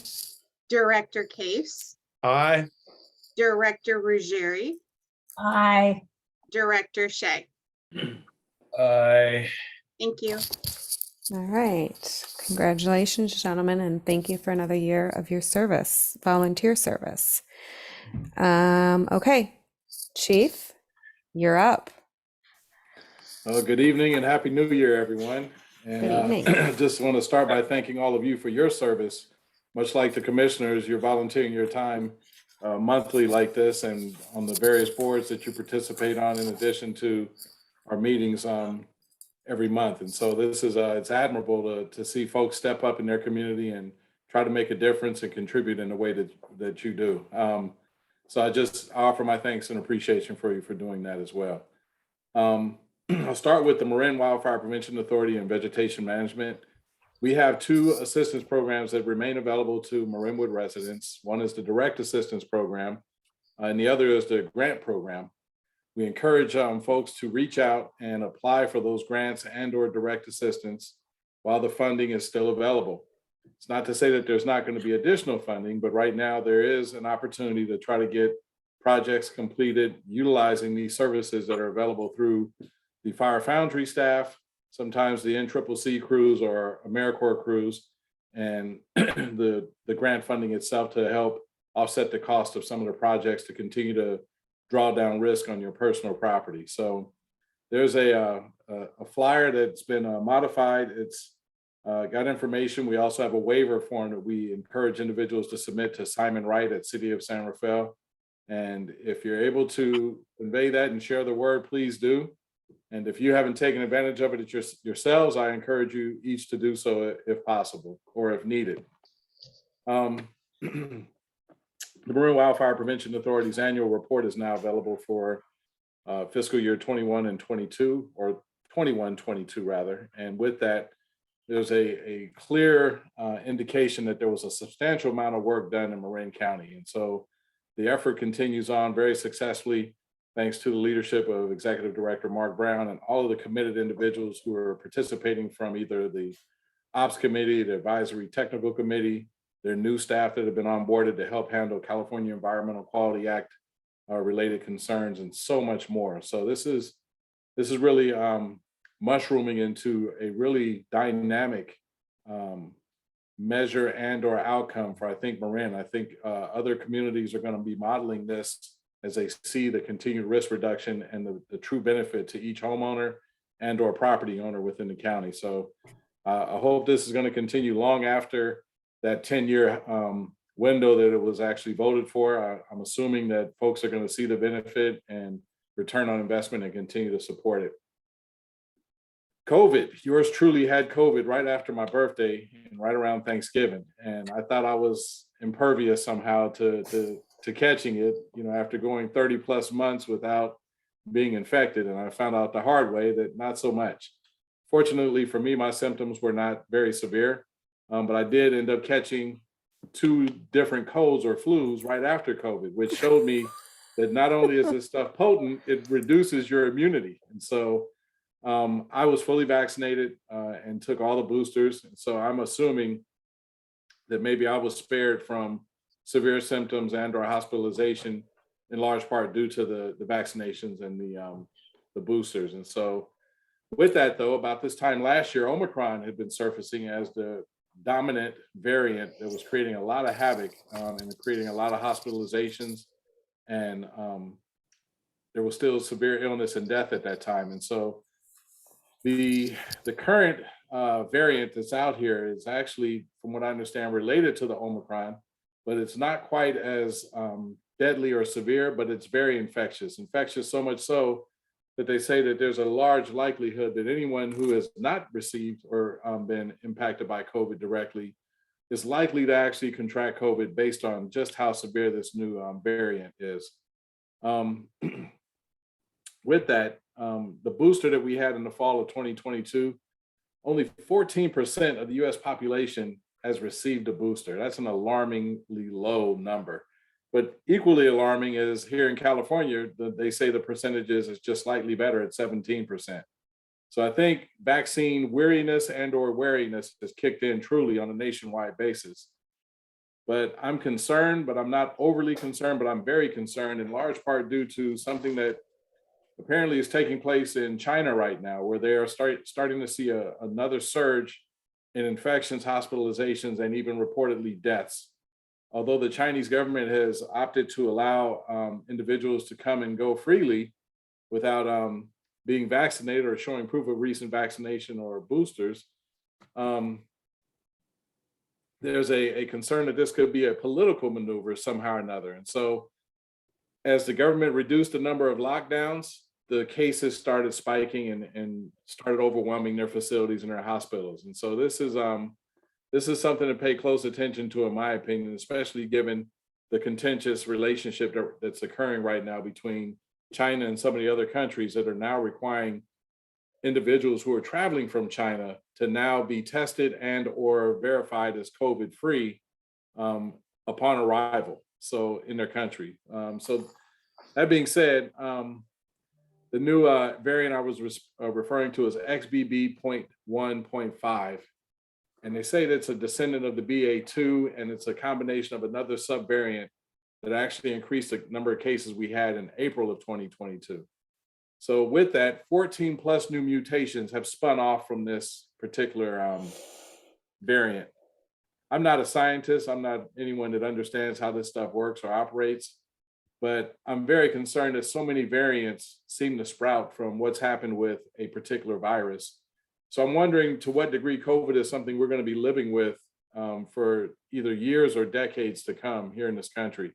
Director Case, aye. Director Ruggieri, Aye. Director Shea. Aye. Thank you. All right. Congratulations, gentlemen, and thank you for another year of your service, volunteer service. Okay, Chief, you're up. Well, good evening and happy new year, everyone. And Good evening. just want to start by thanking all of you for your service. Much like the commissioners, you're volunteering your time monthly like this and on the various boards that you participate on, in addition to our meetings every month. And so this is it's admirable to see folks step up in their community and try to make a difference and contribute in the way that you do. So I offer my thanks and appreciation for you for doing that as well. I'll start with the Marin Wildfire Prevention Authority and Vegetation Management. We have two assistance programs that remain available to Marinwood residents. One is the Direct Assistance Program, and the other is the Grant Program. We encourage folks to reach out and apply for those grants and/or direct assistance while the funding is still available. It's not to say that there's not going to be additional funding, but right now there is an opportunity to try to get projects completed utilizing these services that are available through the Fire Foundry staff, sometimes the NCCC crews or AmeriCorps crews, and the grant funding itself to help offset the cost of some of the projects to continue to draw down risk on your personal property. So there's a flyer that's been modified. It's got information. We also have a waiver form that we encourage individuals to submit to Simon Wright at City of San Rafael. And if you're able to convey that and share the word, please do. And if you haven't taken advantage of it yourselves, I encourage you each to do so if possible or if needed. The Marin Wildfire Prevention Authority's annual report is now available for fiscal year 21 and 22, or 21-22 rather. And with that, there's a clear indication that there was a substantial amount of work done in Marin County. And so the effort continues on very successfully, thanks to the leadership of Executive Director Mark Brown and all of the committed individuals who are participating from either the Ops Committee, the Advisory Technical Committee, their new staff that have been onboarded to help handle California Environmental Quality Act related concerns, and so much more. So this is really mushrooming into a really dynamic measure and/or outcome for, I think, Marin. I think other communities are going to be modeling this as they see the continued risk reduction and the true benefit to each homeowner and/or property owner within the county. So I hope this is going to continue long after that 10-year window that it was actually voted for. I'm assuming that folks are going to see the benefit and return on investment and continue to support it. COVID, yours truly had COVID right after my birthday and right around Thanksgiving. And I thought I was impervious somehow to catching it, after going 30 plus months without being infected. And I found out the hard way that not so much. Fortunately for me, my symptoms were not very severe, but I did end up catching 2 different colds or flus right after COVID, which showed me that not only is this stuff potent, it reduces your immunity. And so I was fully vaccinated and took all the boosters. And so I'm assuming that maybe I was spared from severe symptoms and/or hospitalization, in large part due to the vaccinations and the boosters. And so with that, though, about this time last year, Omicron had been surfacing as the dominant variant that was creating a lot of havoc and creating a lot of hospitalizations. And there was still severe illness and death at that time. And so the current variant that's out here is actually, from what I understand, related to the Omicron, but it's not quite as deadly or severe, but it's very infectious. Infectious so much so that they say that there's a large likelihood that anyone who has not received or been impacted by COVID directly is likely to actually contract COVID based on just how severe this new variant is. With that, the booster that we had in the fall of 2022, only 14% of the US population has received a booster. That's an alarmingly low number. But equally alarming is here in California, they say the percentages is just slightly better at 17%. So I think vaccine weariness and or wariness has kicked in truly on a nationwide basis. But I'm concerned, but I'm not overly concerned, but I'm very concerned in large part due to something that apparently is taking place in China right now, where they are starting to see another surge in infections, hospitalizations, and even reportedly deaths. Although the Chinese government has opted to allow individuals to come and go freely without being vaccinated or showing proof of recent vaccination or boosters, there's a concern that this could be a political maneuver somehow or another. And so as the government reduced the number of lockdowns, the cases started spiking and started overwhelming their facilities and their hospitals. And so this is something to pay close attention to, in my opinion, especially given the contentious relationship that's occurring right now between China and some of the other countries that are now requiring individuals who are traveling from China to now be tested and or verified as COVID-free upon arrival, so in their country. So that being said, the new variant I was referring to is XBB.1.5. And they say that's a descendant of the BA2, and it's a combination of another subvariant that actually increased the number of cases we had in April of 2022. So with that, 14 plus new mutations have spun off from this particular variant. I'm not a scientist. I'm not anyone that understands how this stuff works or operates, but I'm very concerned that so many variants seem to sprout from what's happened with a particular virus. So I'm wondering to what degree COVID is something we're going to be living with for either years or decades to come here in this country.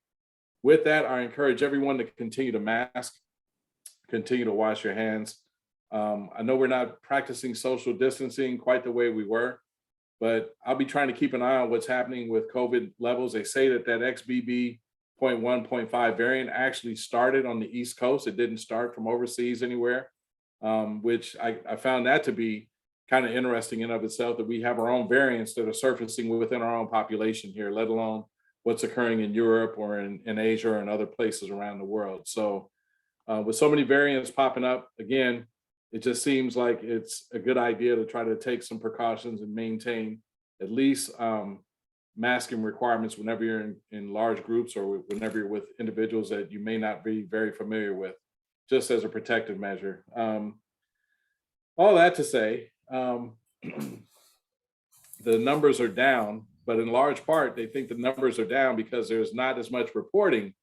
With that, I encourage everyone to continue to mask, continue to wash your hands. I know we're not practicing social distancing quite the way we were, but I'll be trying to keep an eye on what's happening with COVID levels. They say that XBB.1.5 variant actually started on the East Coast. It didn't start from overseas anywhere, which I found that to be kind of interesting in of itself, that we have our own variants that are surfacing within our own population here, let alone what's occurring in Europe or in Asia or in other places around the world. So with so many variants popping up, again, it just seems like it's a good idea to try to take some precautions and maintain at least masking requirements whenever you're in large groups or whenever you're with individuals that you may not be very familiar with, just as a protective measure. All that to say, the numbers are down, but in large part, they think the numbers are down because there's not as much reporting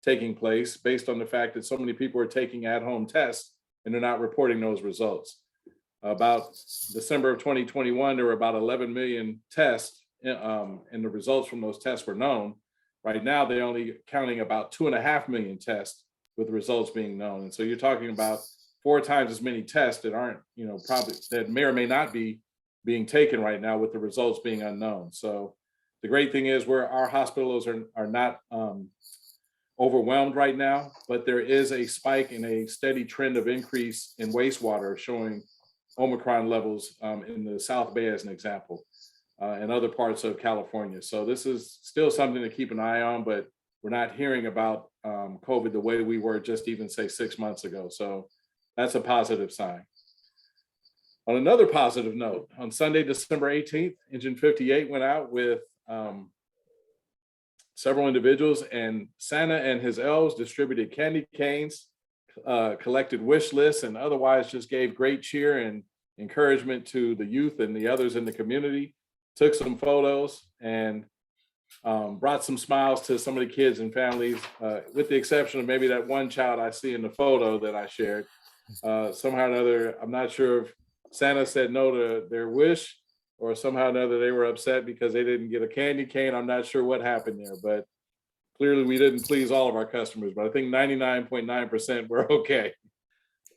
taking place based on the fact that so many people are taking at-home tests and they're not reporting those results. About December of 2021, there were about 11 million tests and the results from those tests were known. Right now, they're only counting about 2.5 million tests with the results being known. And so you're talking about 4 times as many tests that aren't, probably that may or may not be being taken right now with the results being unknown. So the great thing is our hospitals are not overwhelmed right now, but there is a spike in a steady trend of increase in wastewater showing Omicron levels in the South Bay as an example, and other parts of California. So this is still something to keep an eye on, but we're not hearing about COVID the way we were just even say 6 months ago. So that's a positive sign. On another positive note, on Sunday, December 18th, Engine 58 went out with several individuals, and Santa and his elves distributed candy canes, collected wish lists, and otherwise just gave great cheer and encouragement to the youth and the others in the community, took some photos, and brought some smiles to some of the kids and families, with the exception of maybe that one child I see in the photo that I shared. Somehow or another, I'm not sure if Santa said no to their wish or somehow or another they were upset because they didn't get a candy cane. I'm not sure what happened there, but clearly we didn't please all of our customers, but I think 99.9% were okay.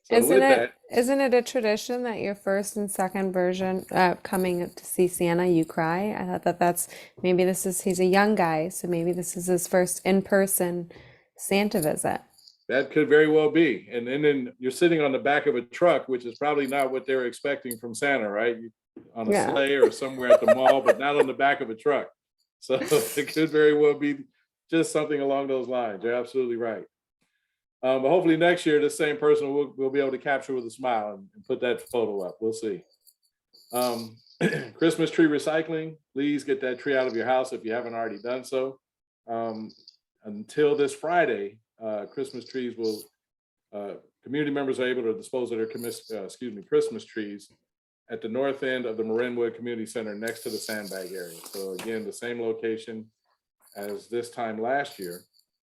So with that, Isn't it a tradition that your first and second version, coming to see Santa, you cry? I thought that's, maybe he's a young guy, so maybe this is his first in-person Santa visit. that could very well be. And then you're sitting on the back of a truck, which is probably not what they were expecting from Santa, right? On a Yeah. sleigh or somewhere at the mall, but not on the back of a truck. So it could very well be just something along those lines. You're absolutely right. But hopefully next year, the same person will be able to capture with a smile and put that photo up. We'll see. Christmas tree recycling, please get that tree out of your house if you haven't already done so. Until this Friday, Christmas trees will, community members are able to dispose of their Christmas trees at the north end of the Marinwood Community Center next to the sandbag area. So again, the same location as this time last year.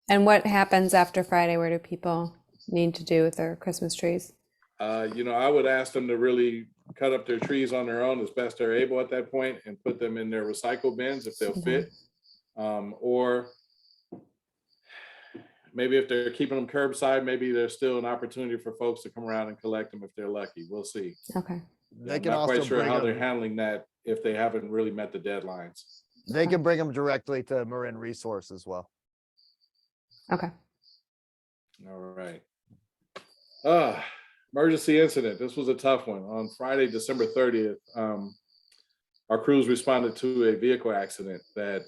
And what happens after Friday? Where do people need to do with their Christmas trees? I would ask them to really cut up their trees on their own as best they're able at that point and put them in their recycle bins if they'll fit. Or maybe if they're keeping them curbside, maybe there's still an opportunity for folks to come around and collect them if they're lucky. We'll see. Okay. They I'm can not also quite sure bring how they're them, handling that if they haven't really met the deadlines. they can bring them directly to Marin Resource as well. Okay. All right. Emergency incident. This was a tough one. On Friday, December 30th, our crews responded to a vehicle accident that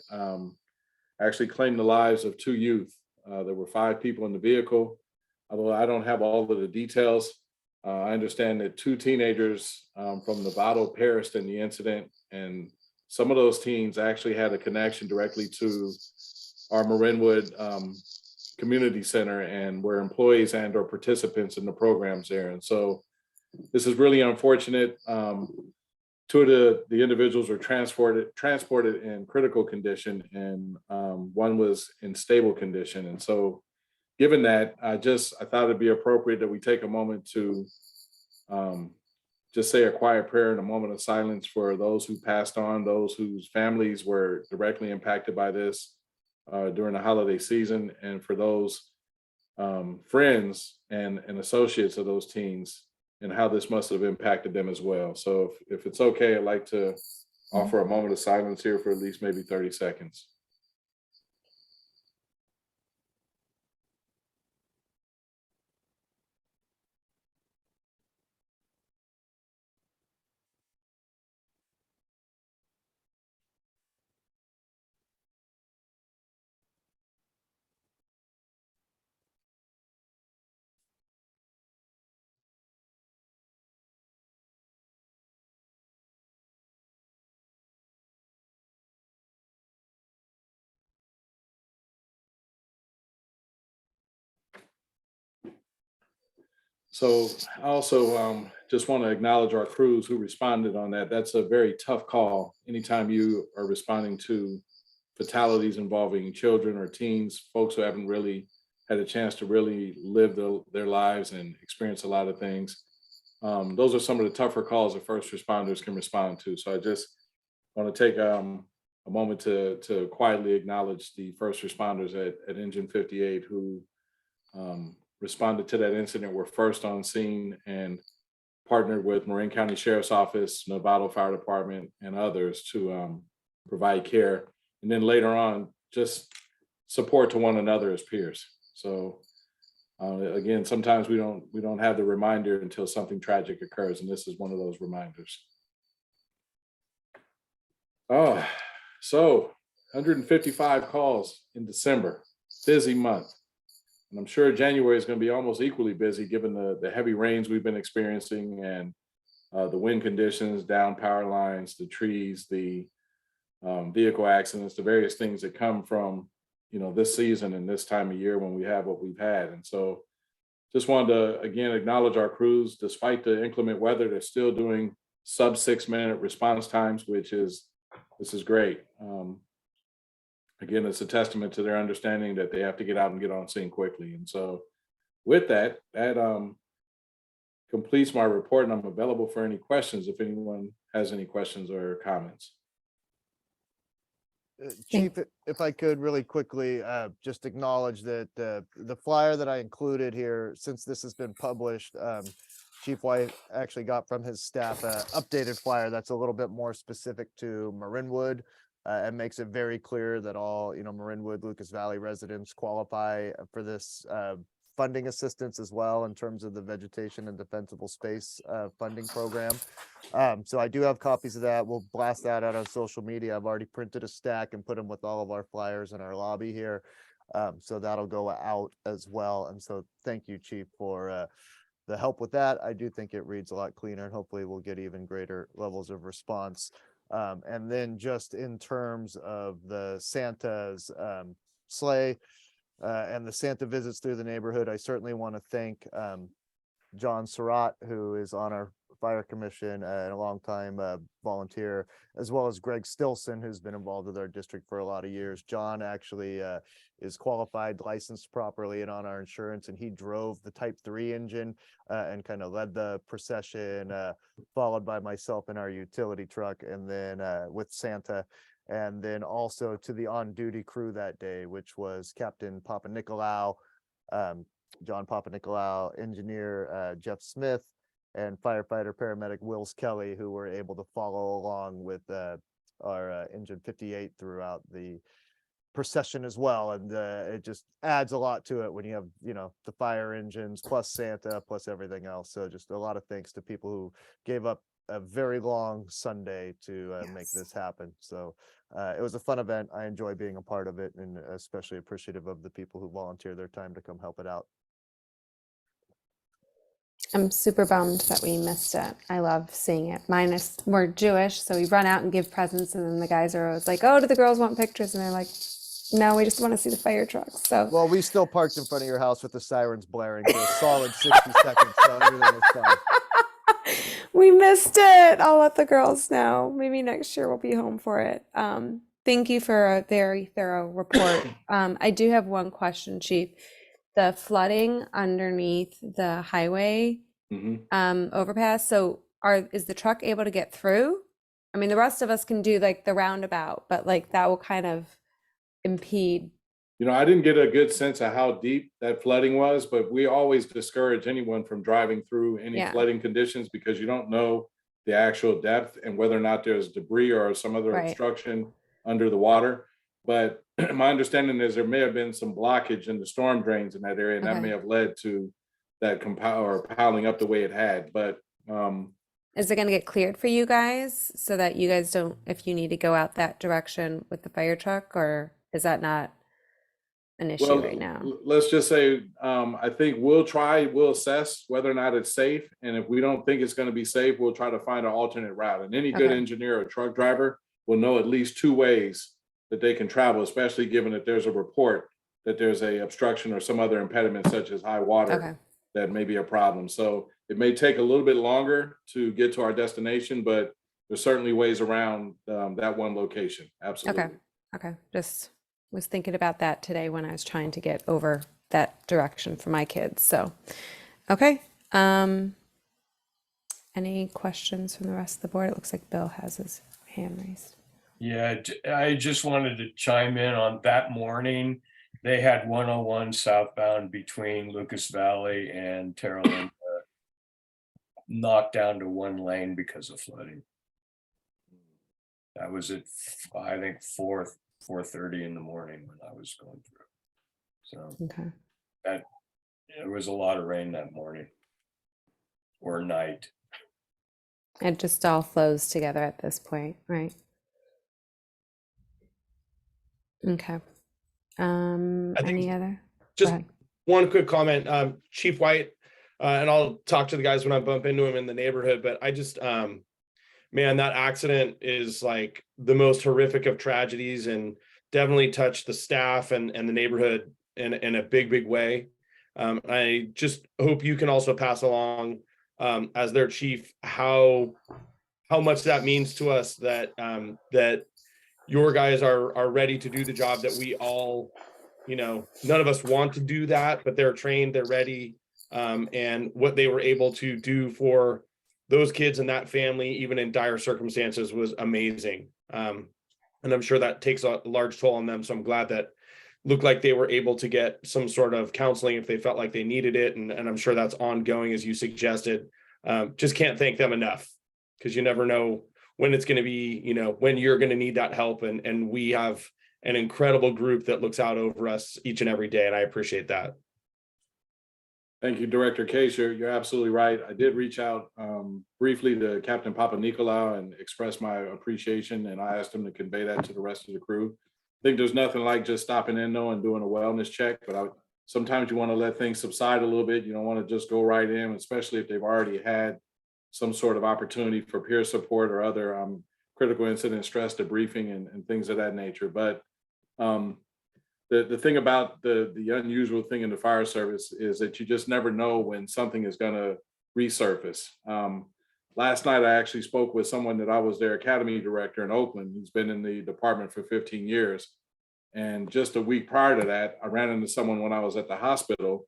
actually claimed the lives of 2 youth. There were 5 people in the vehicle. Although I don't have all of the details, I understand that 2 teenagers from Novato perished in the incident, and some of those teens actually had a connection directly to our Marinwood Community Center and were employees and or participants in the programs there. And so this is really unfortunate. 2 of the individuals were transported in critical condition, and 1 was in stable condition. And so given that, I thought it'd be appropriate that we take a moment to just say a quiet prayer and a moment of silence for those who passed on, those whose families were directly impacted by this during the holiday season, and for those friends and associates of those teens and how this must have impacted them as well. So if it's okay, I'd like to offer a moment of silence here for at least maybe 30 seconds. So I also just want to acknowledge our crews who responded on that. That's a very tough call. Anytime you are responding to fatalities involving children or teens, folks who haven't really had a chance to really live their lives and experience a lot of things. Those are some of the tougher calls that first responders can respond to. So I just want to take a moment to quietly acknowledge the first responders at Engine 58 who responded to that incident, were first on scene and partnered with Marin County Sheriff's Office, Novato Fire Department, and others to provide care. And then later on, just support to one another as peers. So again, sometimes we don't have the reminder until something tragic occurs, and this is one of those reminders. Oh, so 155 calls in December, busy month. And I'm sure January is going to be almost equally busy given the heavy rains we've been experiencing and the wind conditions, down power lines, the trees, the vehicle accidents, the various things that come from, this season and this time of year when we have what we've had. And so just wanted to, again, acknowledge our crews. Despite the inclement weather, they're still doing sub 6-minute response times, this is great. Again, it's a testament to their understanding that they have to get out and get on scene quickly. And so with that completes my report, and I'm available for any questions if anyone has any questions or comments. Chief, if I could really quickly, just acknowledge that the flyer that I included here, since this has been published, Chief White actually got from his staff a updated flyer that's a little bit more specific to Marinwood. And makes it very clear that all, Marinwood, Lucas Valley residents qualify for this funding assistance as well in terms of the vegetation and defensible space funding program. So I do have copies of that. We'll blast that out on social media. I've already printed a stack and put them with all of our flyers in our lobby here. So that'll go out as well. And so thank you, Chief, for the help with that. I do think it reads a lot cleaner, and hopefully we'll get even greater levels of response. And then just in terms of the Santa's sleigh and the Santa visits through the neighborhood, I certainly want to thank John Surratt, who is on our fire commission and a long time volunteer, as well as Greg Stilson, who's been involved with our district for a lot of years. John actually is qualified, licensed properly, and on our insurance, and he drove the Type 3 engine and kind of led the procession, followed by myself in our utility truck, and then with Santa. And then also to the on-duty crew that day, which was Captain Papa Nicolau, John Papa Nicolau, engineer Jeff Smith, and firefighter paramedic Wills Kelly, who were able to follow along with our engine 58 throughout the procession as well. And it just adds a lot to it when you have, the fire engines plus Santa plus everything else. So just a lot of thanks to people who gave up a very long Sunday to make this happen. So it was a fun event. I enjoy being a part of it, and especially appreciative of the people who volunteer their time to come help it out. I'm super bummed that we missed it. I love seeing it. Mine is more Jewish, so we run out and give presents, and then the guys are always like, "Oh, do the girls want pictures?" And they're like, "No, we just want to see the fire trucks." So Well, we still parked in front of your house with the sirens blaring for a solid 60 seconds, so everything was fine. we missed it. I'll let the girls know. Maybe next year we'll be home for it. Thank you for a very thorough report. I do have one question, Chief. The flooding underneath the highway overpass. So is the truck able to get through? I mean, the rest of us can do like the roundabout, but like that will kind of impede. I didn't get a good sense of how deep that flooding was, but we always discourage anyone from driving through any flooding conditions because you don't know the actual depth and whether or not there's debris or some other obstruction under the water. But my understanding is there may have been some blockage in the storm drains in that area, and that may have led to that piling up the way it had. But is it going to get cleared for you guys so that you guys don't, if you need to go out that direction with the fire truck, or is that not an issue right now? Let's just say, I think we'll assess whether or not it's safe. And if we don't think it's going to be safe, we'll try to find an alternate route. And any good engineer or truck driver will know at least two ways that they can travel, especially given that there's a report that there's a obstruction or some other impediment such as high water that may be a problem. So it may take a little bit longer to get to our destination, but there's certainly ways around that one location. Absolutely. Okay. Just was thinking about that today when I was trying to get over that direction for my kids. So, okay. Any questions from the rest of the board? It looks like Bill has his hand raised. Yeah, I just wanted to chime in on that morning. They had 101 southbound between Lucas Valley and Terra Linda knocked down to one lane because of flooding. That was at, I think, 4:30 in the morning when I was going through. So there was a lot of rain that morning or night. It just all flows together at this point, right? Okay. Any other? Just one quick comment, Chief White, and I'll talk to the guys when I bump into him in the neighborhood, but I just, man, that accident is like the most horrific of tragedies and definitely touched the staff and the neighborhood in a big way. I just hope you can also pass along as their chief how much that means to us that that your guys are ready to do the job that we all, none of us want to do that, but they're trained, they're ready, and what they were able to do for those kids and that family, even in dire circumstances, was amazing. And I'm sure that takes a large toll on them. So I'm glad that looked like they were able to get some sort of counseling if they felt like they needed it. And I'm sure that's ongoing, as you suggested. Just can't thank them enough, because you never know when it's going to be, you know, when you're going to need that help. And we have an incredible group that looks out over us each and every day. And I appreciate that. Thank you, Director Case. You're absolutely right. I did reach out briefly to Captain Papa Nicolau and express my appreciation, and I asked him to convey that to the rest of the crew. I think there's nothing like just stopping in though and doing a wellness check, but sometimes you want to let things subside a little bit. You don't want to just go right in, especially if they've already had some sort of opportunity for peer support or other critical incident stress debriefing and things of that nature. But the thing about the unusual thing in the fire service is that you just never know when something is going to resurface. Last night, I actually spoke with someone that I was their academy director in Oakland, who's been in the department for 15 years. And just a week prior to that, I ran into someone when I was at the hospital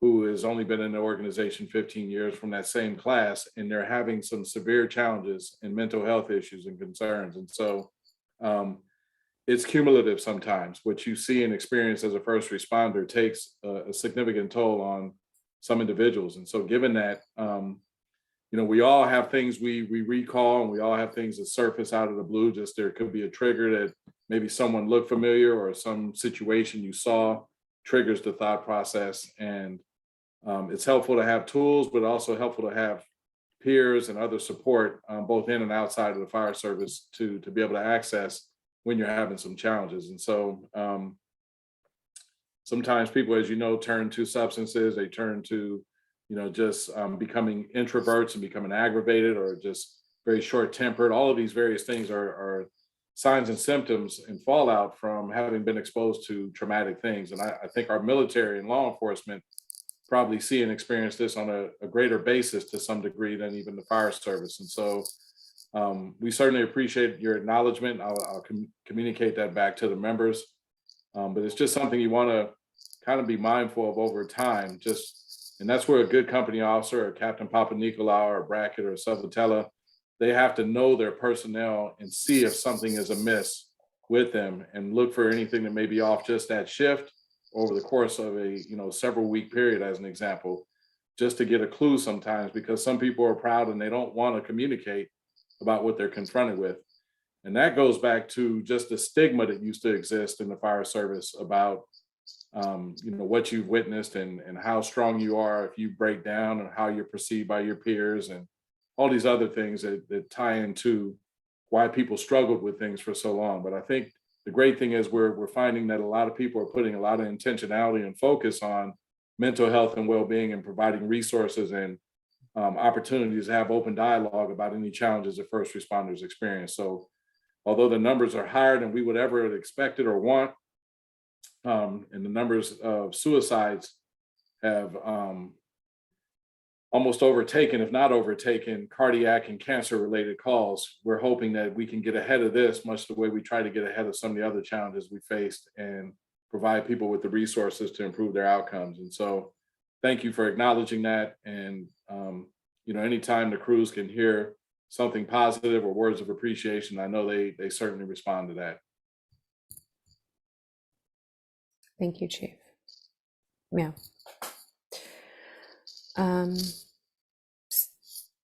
who has only been in the organization 15 years from that same class, and they're having some severe challenges and mental health issues and concerns. And so it's cumulative sometimes. What you see and experience as a first responder takes a significant toll on some individuals. And so given that, you know, we all have things we recall, and we all have things that surface out of the blue. Just there could be a trigger that maybe someone looked familiar, or some situation you saw triggers the thought process. And it's helpful to have tools, but also helpful to have peers and other support, both in and outside of the fire service, to be able to access when you're having some challenges. And so sometimes people, as you know, turn to substances, they turn to, you know, just becoming introverts and becoming aggravated, or just very short tempered. All of these various things are signs and symptoms and fallout from having been exposed to traumatic things. And I think our military and law enforcement probably see and experience this on a greater basis to some degree than even the fire service. And so we certainly appreciate your acknowledgement. I'll communicate that back to the members. But it's just something you want to kind of be mindful of over time. And that's where a good company officer, or Captain Papa Nicolau, or Brackett, or Salvatella, they have to know their personnel and see if something is amiss with them, and look for anything that may be off just that shift over the course of a, you know, several week period, as an example, just to get a clue sometimes, because some people are proud and they don't want to communicate about what they're confronted with. And that goes back to just the stigma that used to exist in the fire service about, you know, what you've witnessed and how strong you are if you break down, and how you're perceived by your peers, and all these other things that tie into why people struggled with things for so long. But I think the great thing is we're finding that a lot of people are putting a lot of intentionality and focus on mental health and well-being, and providing resources and opportunities to have open dialogue about any challenges that first responders experience. So although the numbers are higher than we would ever have expected or want, and the numbers of suicides have almost overtaken, if not overtaken, cardiac and cancer related calls, we're hoping that we can get ahead of this, much the way we try to get ahead of some of the other challenges we faced, and provide people with the resources to improve their outcomes. And so thank you for acknowledging that. And you know, anytime the crews can hear something positive or words of appreciation, I know they certainly respond to that. Thank you, Chief. Yeah.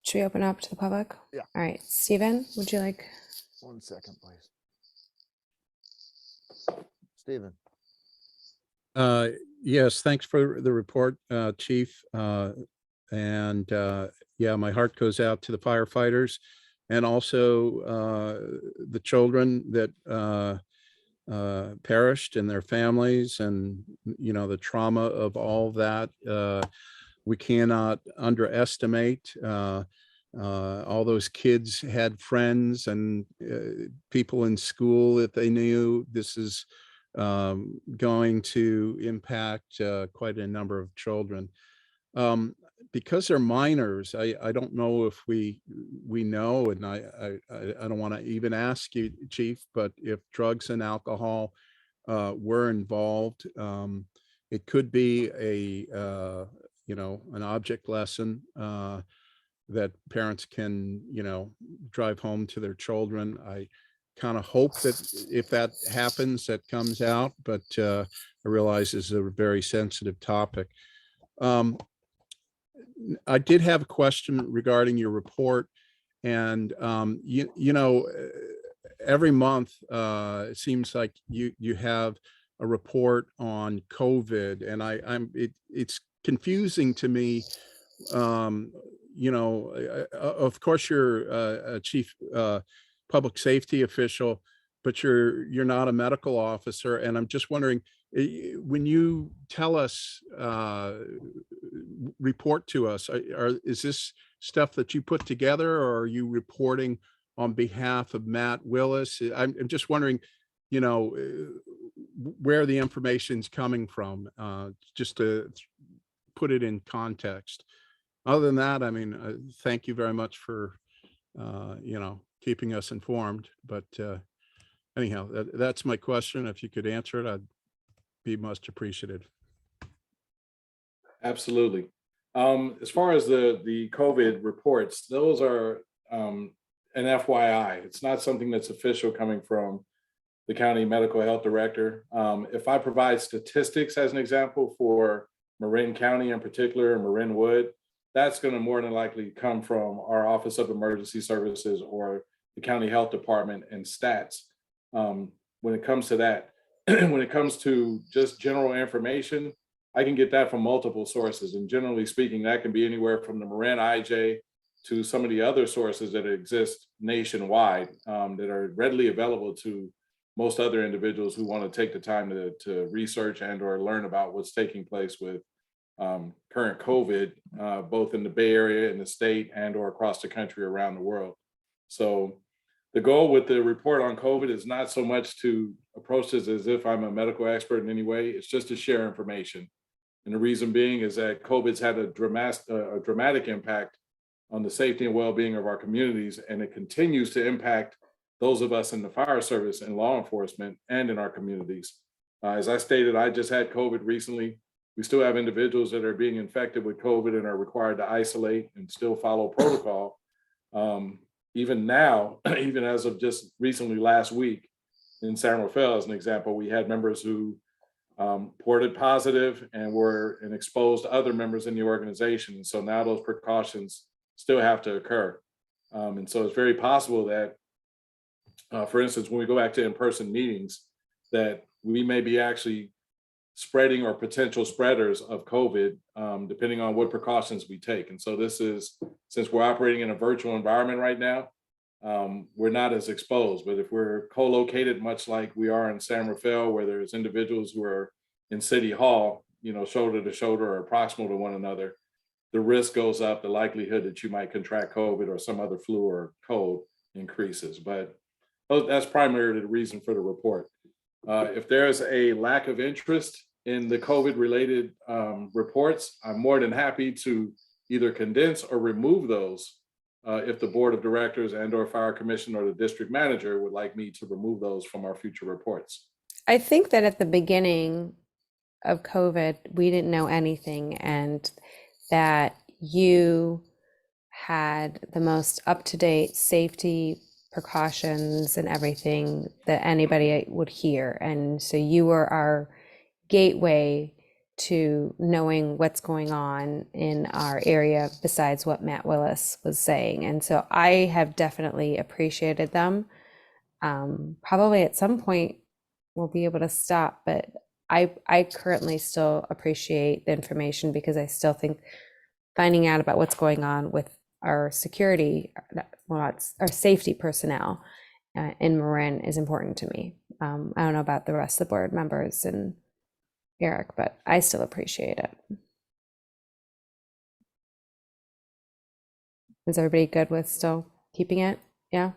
Should we open up to the public? Yeah. All right, Stephen, would you like? 1 second, please. Stephen. Yes, thanks for the report, Chief. Yeah, my heart goes out to the firefighters, and also the children that perished, and their families, and, you know, the trauma of all that. We cannot underestimate. All those kids had friends and people in school that they knew. This is going to impact quite a number of children. Because they're minors, I don't know if we know, and I don't want to even ask you, Chief, but if drugs and alcohol were involved, it could be a you know, an object lesson that parents can, you know, drive home to their children. I kind of hope that if that happens, that comes out, but I realize it's a very sensitive topic. I did have a question regarding your report, and every month it seems like you have a report on COVID, and it's confusing to me. Of course you're a chief public safety official, but you're not a medical officer. And I'm just wondering, when you tell us, report to us, is this stuff that you put together, or are you reporting on behalf of Matt Willis? I'm just wondering, where the information's coming from, just to put it in context. Other than that, I mean, thank you very much for, keeping us informed. But anyhow, that's my question. If you could answer it, I'd be much appreciated. Absolutely. As far as the COVID reports, those are an FYI. It's not something that's official coming from the county medical health director. If I provide statistics as an example for Marin County in particular, Marinwood, that's going to more than likely come from our Office of Emergency Services or the county health department and stats. When it comes to that, when it comes to just general information, I can get that from multiple sources. And generally speaking, that can be anywhere from the Marin IJ to some of the other sources that exist nationwide, that are readily available to most other individuals who want to take the time to research and or learn about what's taking place with current COVID, both in the Bay Area, in the state, and or across the country, around the world. So the goal with the report on COVID is not so much to approach this as if I'm a medical expert in any way. It's just to share information. And the reason being is that COVID's had a dramatic impact on the safety and well-being of our communities, and it continues to impact those of us in the fire service and law enforcement and in our communities. As I stated, I just had COVID recently. We still have individuals that are being infected with COVID and are required to isolate and still follow protocol. Even now, even as of just recently last week in San Rafael, as an example, we had members who ported positive and were exposed to other members in the organization. And so now those precautions still have to occur. And so it's very possible that, for instance, when we go back to in-person meetings, that we may be actually spreading or potential spreaders of COVID, depending on what precautions we take. And so this is, since we're operating in a virtual environment right now, we're not as exposed. But if we're co-located, much like we are in San Rafael, where there's individuals who are in City Hall, shoulder to shoulder or proximal to one another, the risk goes up. The likelihood that you might contract COVID or some other flu or cold increases. But that's primarily the reason for the report. If there's a lack of interest in the COVID-related reports, I'm more than happy to either condense or remove those if the board of directors and or fire commission or the district manager would like me to remove those from our future reports. I think that at the beginning of COVID, we didn't know anything, and that you had the most up-to-date safety precautions and everything that anybody would hear. And so you were our gateway to knowing what's going on in our area besides what Matt Willis was saying. And so I have definitely appreciated them. Probably at some point we'll be able to stop, but I currently still appreciate the information, because I still think finding out about what's going on with our security, well, it's our safety personnel in Marin is important to me. I don't know about the rest of the board members and Eric, but I still appreciate it. Is everybody good with still keeping it? Yeah.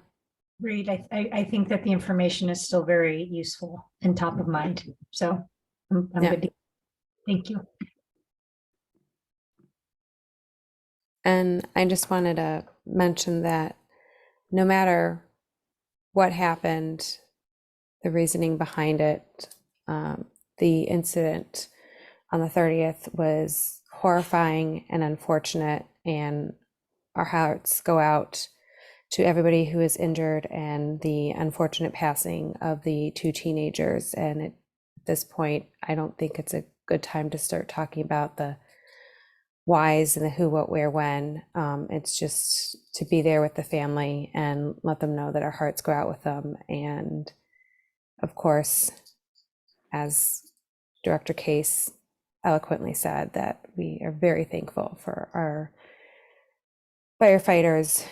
Great. I think that the information is still very useful and top of mind. So I'm Yeah. good. Thank you. And I just wanted to mention that no matter what happened, the reasoning behind it, the incident on the 30th was horrifying and unfortunate, and our hearts go out to everybody who is injured and the unfortunate passing of the two teenagers. And at this point, I don't think it's a good time to start talking about the whys and the who, what, where, when. It's just to be there with the family and let them know that our hearts go out with them. And of course, as Director Case eloquently said, that we are very thankful for our firefighters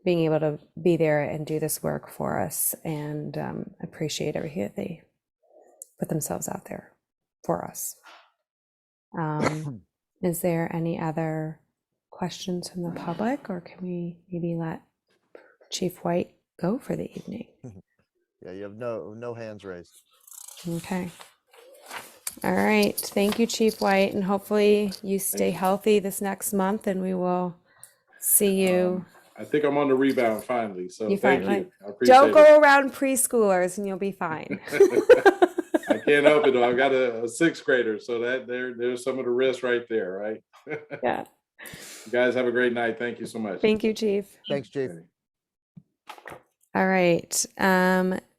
being able to be there and do this work for us, and appreciate everything that they put themselves out there for us. Is there any other questions from the public, or can we maybe let Chief White go for the evening? Yeah, you have no hands raised. Okay. All right. Thank you, Chief White, and hopefully you stay healthy this next month, and we will see you. I think I'm on the rebound finally, so You thank finally- you. I appreciate Don't it. go around preschoolers and you'll be fine. I can't help it though. I've got a sixth grader, so that there's some of the risk right there, right? Yeah. You guys have a great night. Thank you so much. Thank you, Chief. Thanks, Chief. All right.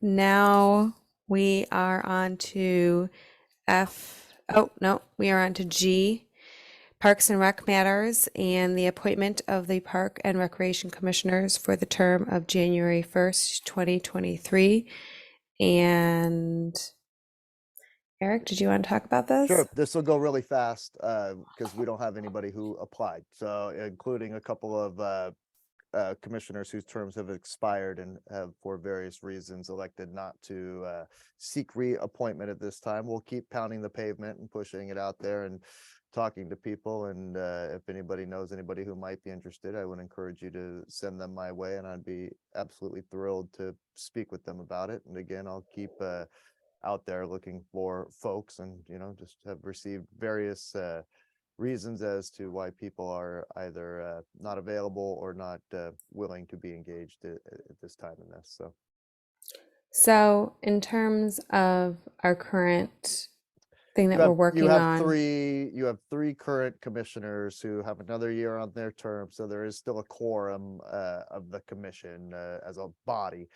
Now we are on to we are on to G, Parks and Rec matters, and the appointment of the Park and Recreation Commissioners for the term of January 1st, 2023. And Eric, did you want to talk about this? Sure, this will go really fast because we don't have anybody who applied. So including a couple of commissioners whose terms have expired and have for various reasons elected not to seek reappointment at this time. We'll keep pounding the pavement and pushing it out there and talking to people. And if anybody knows anybody who might be interested, I would encourage you to send them my way, and I'd be absolutely thrilled to speak with them about it. And again, I'll keep out there looking for folks, and just have received various reasons as to why people are either not available or not willing to be engaged at this time in this. So in terms of our current thing that we're working you have on. you have three current commissioners who have another year on their term, so there is still a quorum of the commission as a body,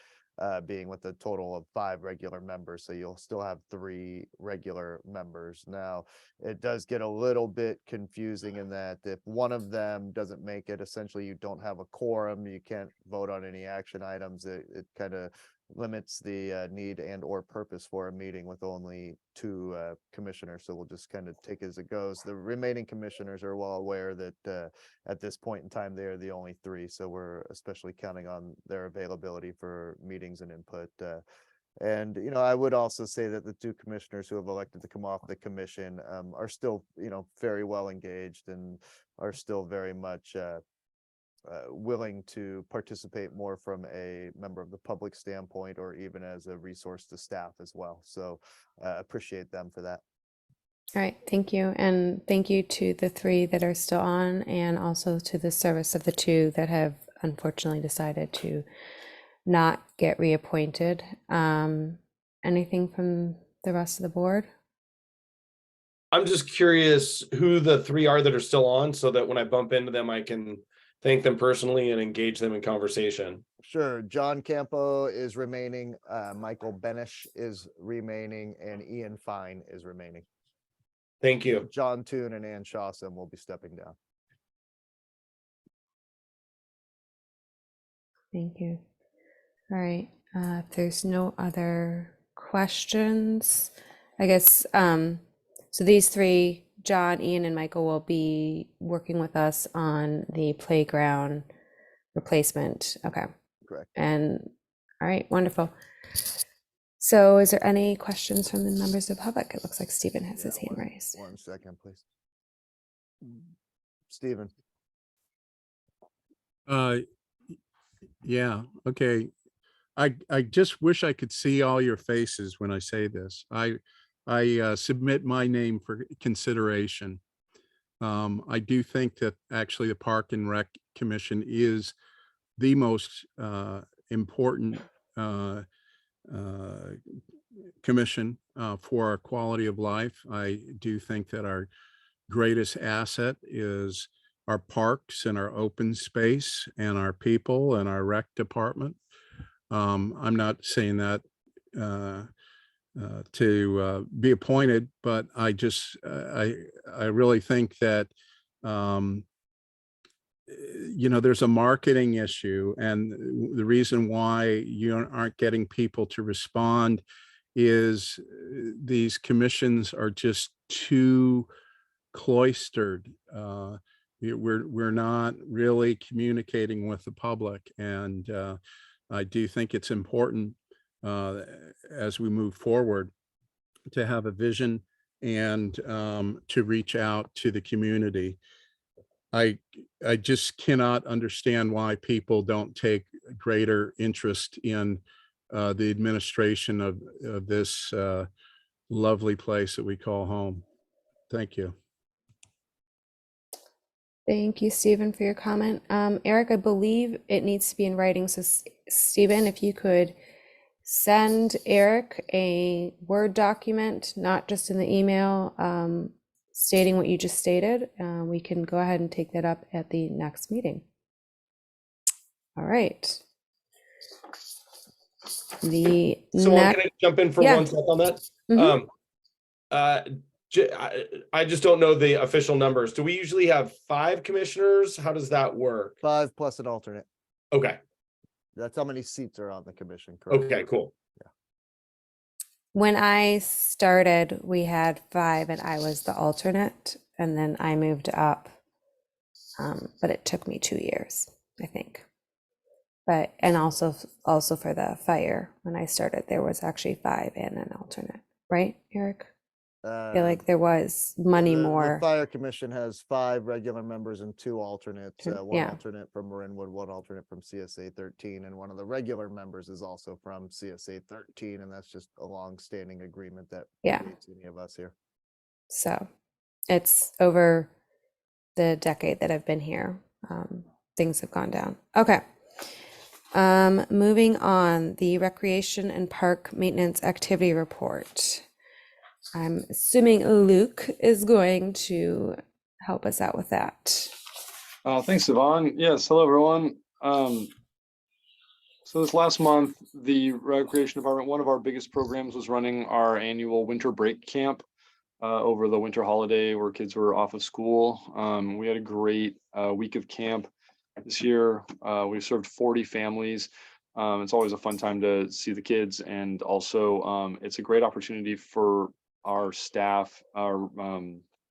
being with a total of 5 regular members. So you'll still have 3 regular members. Now, it does get a little bit confusing in that if one of them doesn't make it, essentially you don't have a quorum, you can't vote on any action items. It kind of limits the need and or purpose for a meeting with only 2 commissioners. So we'll just kind of take it as it goes. The remaining commissioners are well aware that at this point in time, they are the only 3. So we're especially counting on their availability for meetings and input. And I would also say that the 2 commissioners who have elected to come off the commission are still, very well engaged and are still very much willing to participate more from a member of the public standpoint, or even as a resource to staff as well. So appreciate them for that. All right, thank you. And thank you to the 3 that are still on, and also to the service of the 2 that have unfortunately decided to not get reappointed. Anything from the rest of the board? I'm just curious who the 3 are that are still on, so that when I bump into them, I can thank them personally and engage them in conversation. Sure. John Campo is remaining. Michael Benish is remaining, and Ian Fine is remaining. Thank you. John Toon and Ann Shawson will be stepping down. Thank you. All right, if there's no other questions, I guess, so these 3, John, Ian, and Michael, will be working with us on the playground replacement. Okay. Correct. And, all right, wonderful. So is there any questions from the members of the public? It looks like Stephen has his hand raised. 1 second, please. Stephen. Yeah, okay. I just wish I could see all your faces when I say this. I submit my name for consideration. I do think that actually the Park and Rec Commission is the most important commission for our quality of life. I do think that our greatest asset is our parks and our open space and our people and our rec department. I'm not saying that to be appointed, but I just, I really think that, you know, there's a marketing issue, and the reason why you aren't getting people to respond is these commissions are just too cloistered. We're not really communicating with the public, and I do think it's important as we move forward to have a vision and to reach out to the community. I just cannot understand why people don't take greater interest in the administration of this lovely place that we call home. Thank you. Thank you, Stephen, for your comment. Eric, I believe it needs to be in writing. So Stephen, if you could send Eric a Word document, not just in the email, stating what you just stated, we can go ahead and take that up at the next meeting. All right. So can I jump in for 1 second on that? Mhm. I just don't know the official numbers. Do we usually have 5 commissioners? How does that work? 5 plus an alternate. Okay. That's how many seats are on the commission. Correct? Okay, cool. When I started, we had 5 and I was the alternate, and then I moved up. But it took me 2 years, I think. But, and also for the fire, when I started, there was actually 5 and an alternate, right, Eric? I feel like there was money more. The fire commission has 5 regular members and 2 alternates. One Yeah. alternate from Marinwood, 1 alternate from CSA 13, and one of the regular members is also from CSA 13, and that's just a long-standing agreement that creates any of us here. So it's over the decade that I've been here. Things have gone down. Okay. Moving on, the recreation and park maintenance activity report. I'm assuming Luke is going to help us out with that. Thanks, Yvonne. Yes, hello, everyone. So this last month, the Recreation Department, one of our biggest programs was running our annual winter break camp over the winter holiday where kids were off of school. We had a great week of camp this year. We served 40 families. It's always a fun time to see the kids, and also it's a great opportunity for our staff, our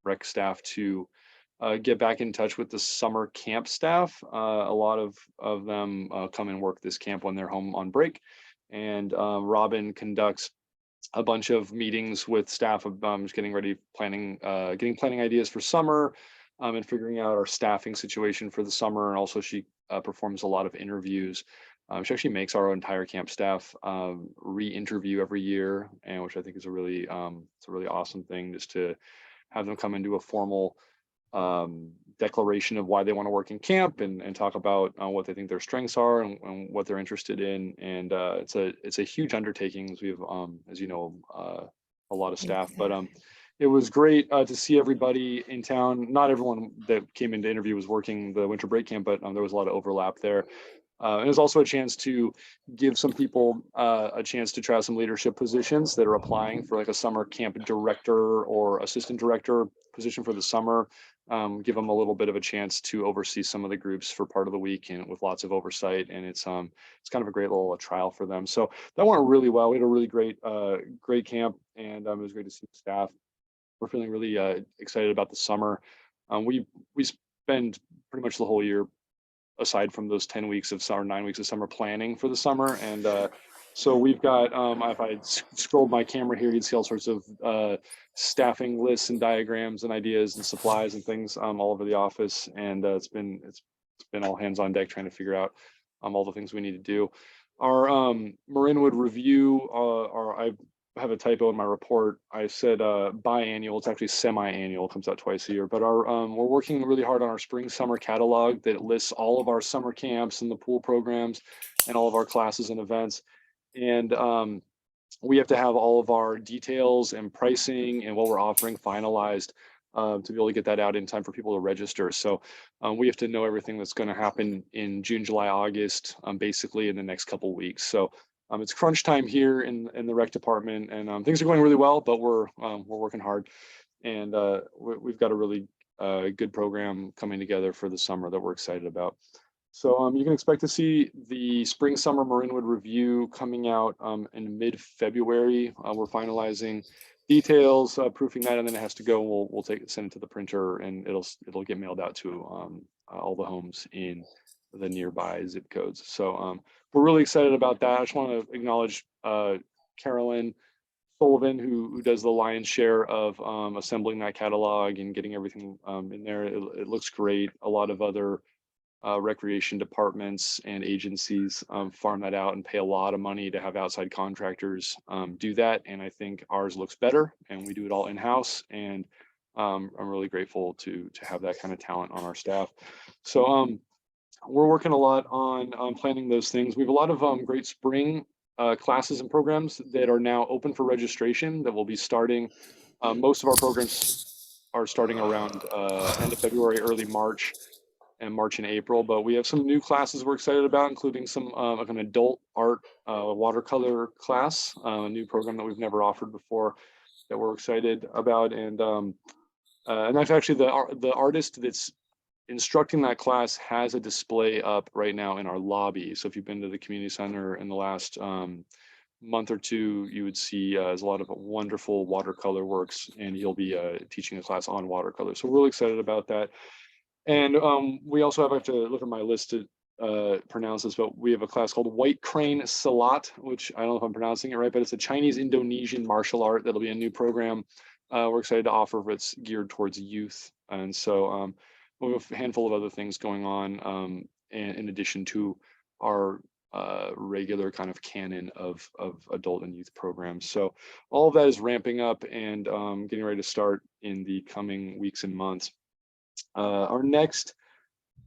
rec staff, to get back in touch with the summer camp staff. A lot of them come and work this camp when they're home on break, and Robin conducts a bunch of meetings with staff of just getting planning ideas for summer, and figuring out our staffing situation for the summer. And also she performs a lot of interviews. She actually makes our entire camp staff re-interview every year, and which I think is a really awesome thing, just to have them come and do a formal declaration of why they want to work in camp, and talk about what they think their strengths are, and what they're interested in. And it's a huge undertaking. We have, as you know, a lot of staff, but it was great to see everybody in town. Not everyone that came in to interview was working the winter break camp, but there was a lot of overlap there. And it was also a chance to give some people a chance to try some leadership positions that are applying for like a summer camp director or assistant director position for the summer. Give them a little bit of a chance to oversee some of the groups for part of the week, and with lots of oversight. And it's kind of a great little trial for them. So that went really well. We had a really great camp, and it was great to see the staff. We're feeling really excited about the summer. We spend pretty much the whole year, aside from those 10 weeks of summer, 9 weeks of summer, planning for the summer. And so we've got, if I scrolled my camera here, you'd see all sorts of staffing lists and diagrams and ideas and supplies and things all over the office. And it's been all hands on deck trying to figure out all the things we need to do. Our Marinwood review, I have a typo in my report. I said biannual. It's actually semi-annual. It comes out twice a year. But we're working really hard on our spring summer catalog that lists all of our summer camps and the pool programs and all of our classes and events. And we have to have all of our details and pricing and what we're offering finalized to be able to get that out in time for people to register. So we have to know everything that's going to happen in June, July, August, basically in the next couple weeks. So it's crunch time here in the rec department, and things are going really well, but we're working hard, and we've got a really good program coming together for the summer that we're excited about. So you can expect to see the spring summer Marinwood review coming out in mid-February. We're finalizing details, proofing that, and then it has to go. We'll send it to the printer, and it'll get mailed out to all the homes in the nearby zip codes. So we're really excited about that. I just want to acknowledge Carolyn Sullivan, who does the lion's share of assembling that catalog and getting everything in there. It looks great. A lot of other recreation departments and agencies farm that out and pay a lot of money to have outside contractors do that. And I think ours looks better, and we do it all in-house. And I'm really grateful to have that kind of talent on our staff. So we're working a lot on planning those things. We have a lot of great spring classes and programs that are now open for registration that will be starting. Most of our programs are starting around end of February, early March, and March and April, but we have some new classes we're excited about, including some like an adult art watercolor class, a new program that we've never offered before that we're excited about. And that's actually the artist that's instructing that class has a display up right now in our lobby. So if you've been to the community center in the last month or two, you would see there's a lot of wonderful watercolor works, and he'll be teaching a class on watercolor. So we're really excited about that. And we also have to look at my list to pronounce this, but we have a class called White Crane Salat, which I don't know if I'm pronouncing it right, but it's a Chinese Indonesian martial art. That'll be a new program we're excited to offer, but it's geared towards youth. And so we have a handful of other things going on in addition to our regular kind of canon of adult and youth programs. So all of that is ramping up and getting ready to start in the coming weeks and months. Our next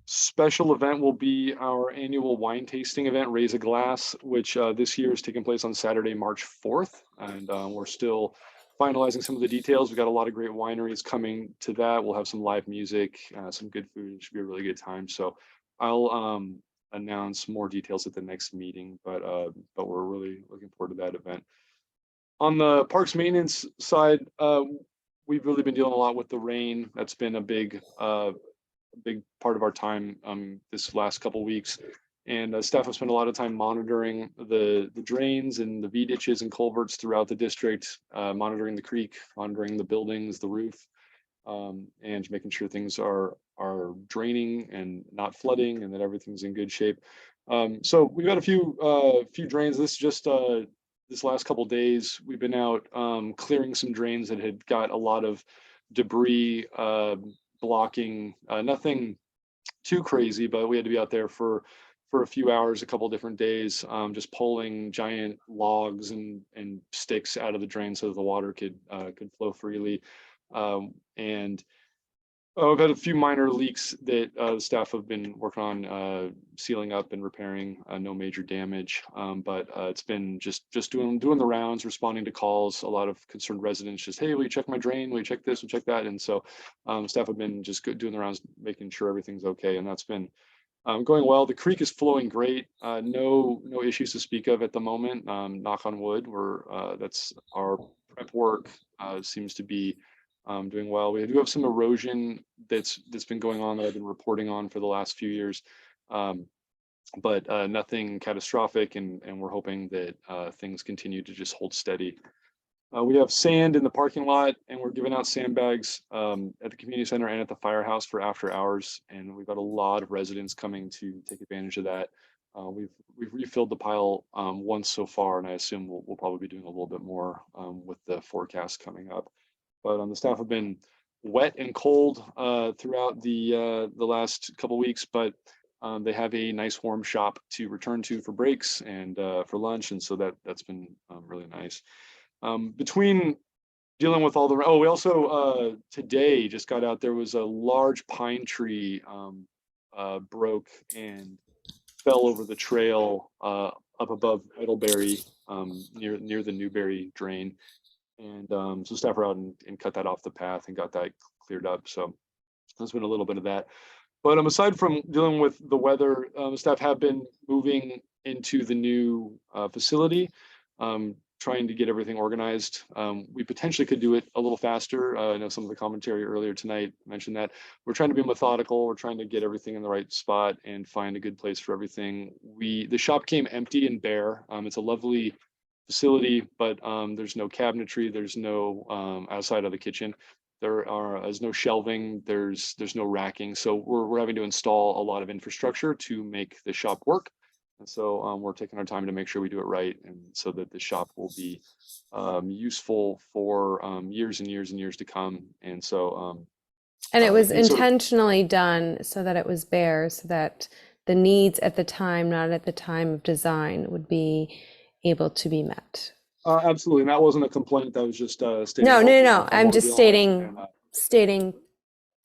special event will be our annual wine tasting event, Raise a Glass, which this year is taking place on Saturday, March 4th. And we're still finalizing some of the details. We've got a lot of great wineries coming to that. We'll have some live music, some good food. It should be a really good time. So I'll announce more details at the next meeting, but we're really looking forward to that event. On the parks maintenance side, we've really been dealing a lot with the rain. That's been a big part of our time this last couple of weeks. And staff have spent a lot of time monitoring the drains and the V ditches and culverts throughout the district, monitoring the creek, monitoring the buildings, the roof, and making sure things are draining and not flooding, and that everything's in good shape. So we've got a few drains. This last couple of days, we've been out clearing some drains that had got a lot of debris blocking. Nothing too crazy, but we had to be out there for a few hours, a couple of different days, just pulling giant logs and sticks out of the drain so that the water could flow freely. And we've had a few minor leaks that the staff have been working on sealing up and repairing. No major damage, but it's been just doing the rounds, responding to calls. A lot of concerned residents just, hey, will you check my drain? Will you check this? Will you check that? And so staff have been just doing the rounds, making sure everything's okay, and that's been going well. The creek is flowing great. No issues to speak of at the moment. Knock on wood. That's our prep work seems to be doing well. We do have some erosion that's been going on that I've been reporting on for the last few years, but nothing catastrophic, and we're hoping that things continue to just hold steady. We have sand in the parking lot, and we're giving out sandbags at the community center and at the firehouse for after hours, and we've got a lot of residents coming to take advantage of that. We've refilled the pile once so far, and I assume we'll probably be doing a little bit more with the forecast coming up. But the staff have been wet and cold throughout the last couple weeks, but they have a nice warm shop to return to for breaks and for lunch, and so that's been really nice. Between dealing with all we also today just got out, there was a large pine tree broke and fell over the trail up above Middlebury near the Newberry drain. And so staff were out and cut that off the path and got that cleared up. So there's been a little bit of that. But aside from dealing with the weather, staff have been moving into the new facility, trying to get everything organized. We potentially could do it a little faster. I know some of the commentary earlier tonight mentioned that. We're trying to be methodical. We're trying to get everything in the right spot and find a good place for everything. The shop came empty and bare. It's a lovely facility, but there's no cabinetry. There's no outside of the kitchen. There's no shelving. There's no racking. So we're having to install a lot of infrastructure to make the shop work. And so we're taking our time to make sure we do it right, and so that the shop will be useful for years and years and years to come. And so And it was it's sort of- intentionally done so that it was bare, so that the needs at the time, not at the time of design, would be able to be met. absolutely, and that wasn't a complaint. That was just stating. No, what no, we no. I'm wanna just deal with, stating and, stating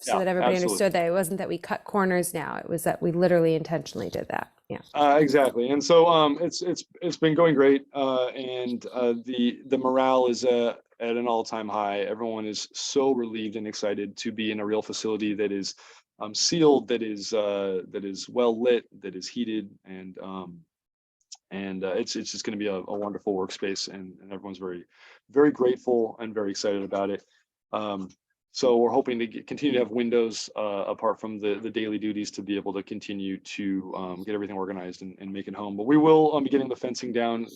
so yeah, that everybody absolutely. understood that it wasn't that we cut corners now. It was that we literally intentionally did that. Yeah. Exactly, and so it's been going great, and the morale is at an all-time high. Everyone is so relieved and excited to be in a real facility that is sealed, that is well lit, that is heated, and it's just going to be a wonderful workspace, and everyone's very grateful and very excited about it. So we're hoping to continue to have windows apart from the daily duties to be able to continue to get everything organized and make it home. But we will be getting the fencing down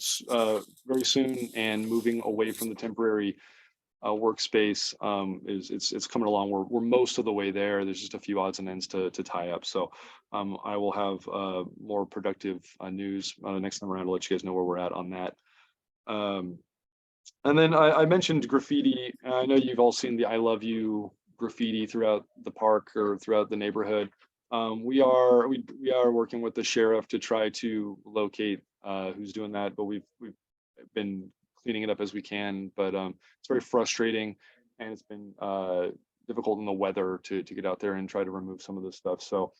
very soon and moving away from the temporary workspace. It's coming along. We're most of the way there. There's just a few odds and ends to tie up. So I will have more productive news next time around to let you guys know where we're at on that. And then I mentioned graffiti. I know you've all seen the "I love you" graffiti throughout the park or throughout the neighborhood. We are working with the sheriff to try to locate who's doing that, but we've been cleaning it up as we can. But it's very frustrating, and it's been difficult in the weather to get out there and try to remove some of this stuff. So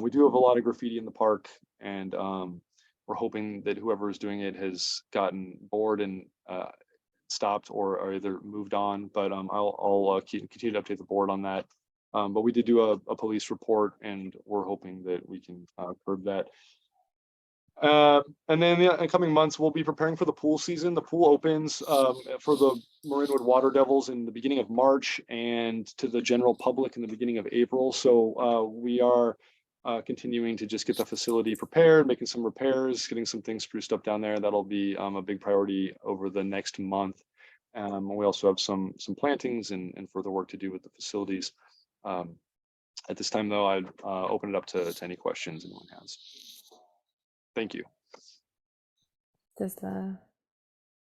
we do have a lot of graffiti in the park, and we're hoping that whoever is doing it has gotten bored and stopped or either moved on. But I'll continue to update the board on that. But we did do a police report, and we're hoping that we can curb that. And then in the coming months, we'll be preparing for the pool season. The pool opens for the Marinwood Water Devils in the beginning of March, and to the general public in the beginning of April. So we are continuing to just get the facility prepared, making some repairs, getting some things spruced up down there. That'll be a big priority over the next month. We also have some plantings and further work to do with the facilities. At this time, though, I'd open it up to any questions anyone has. Thank you. Does the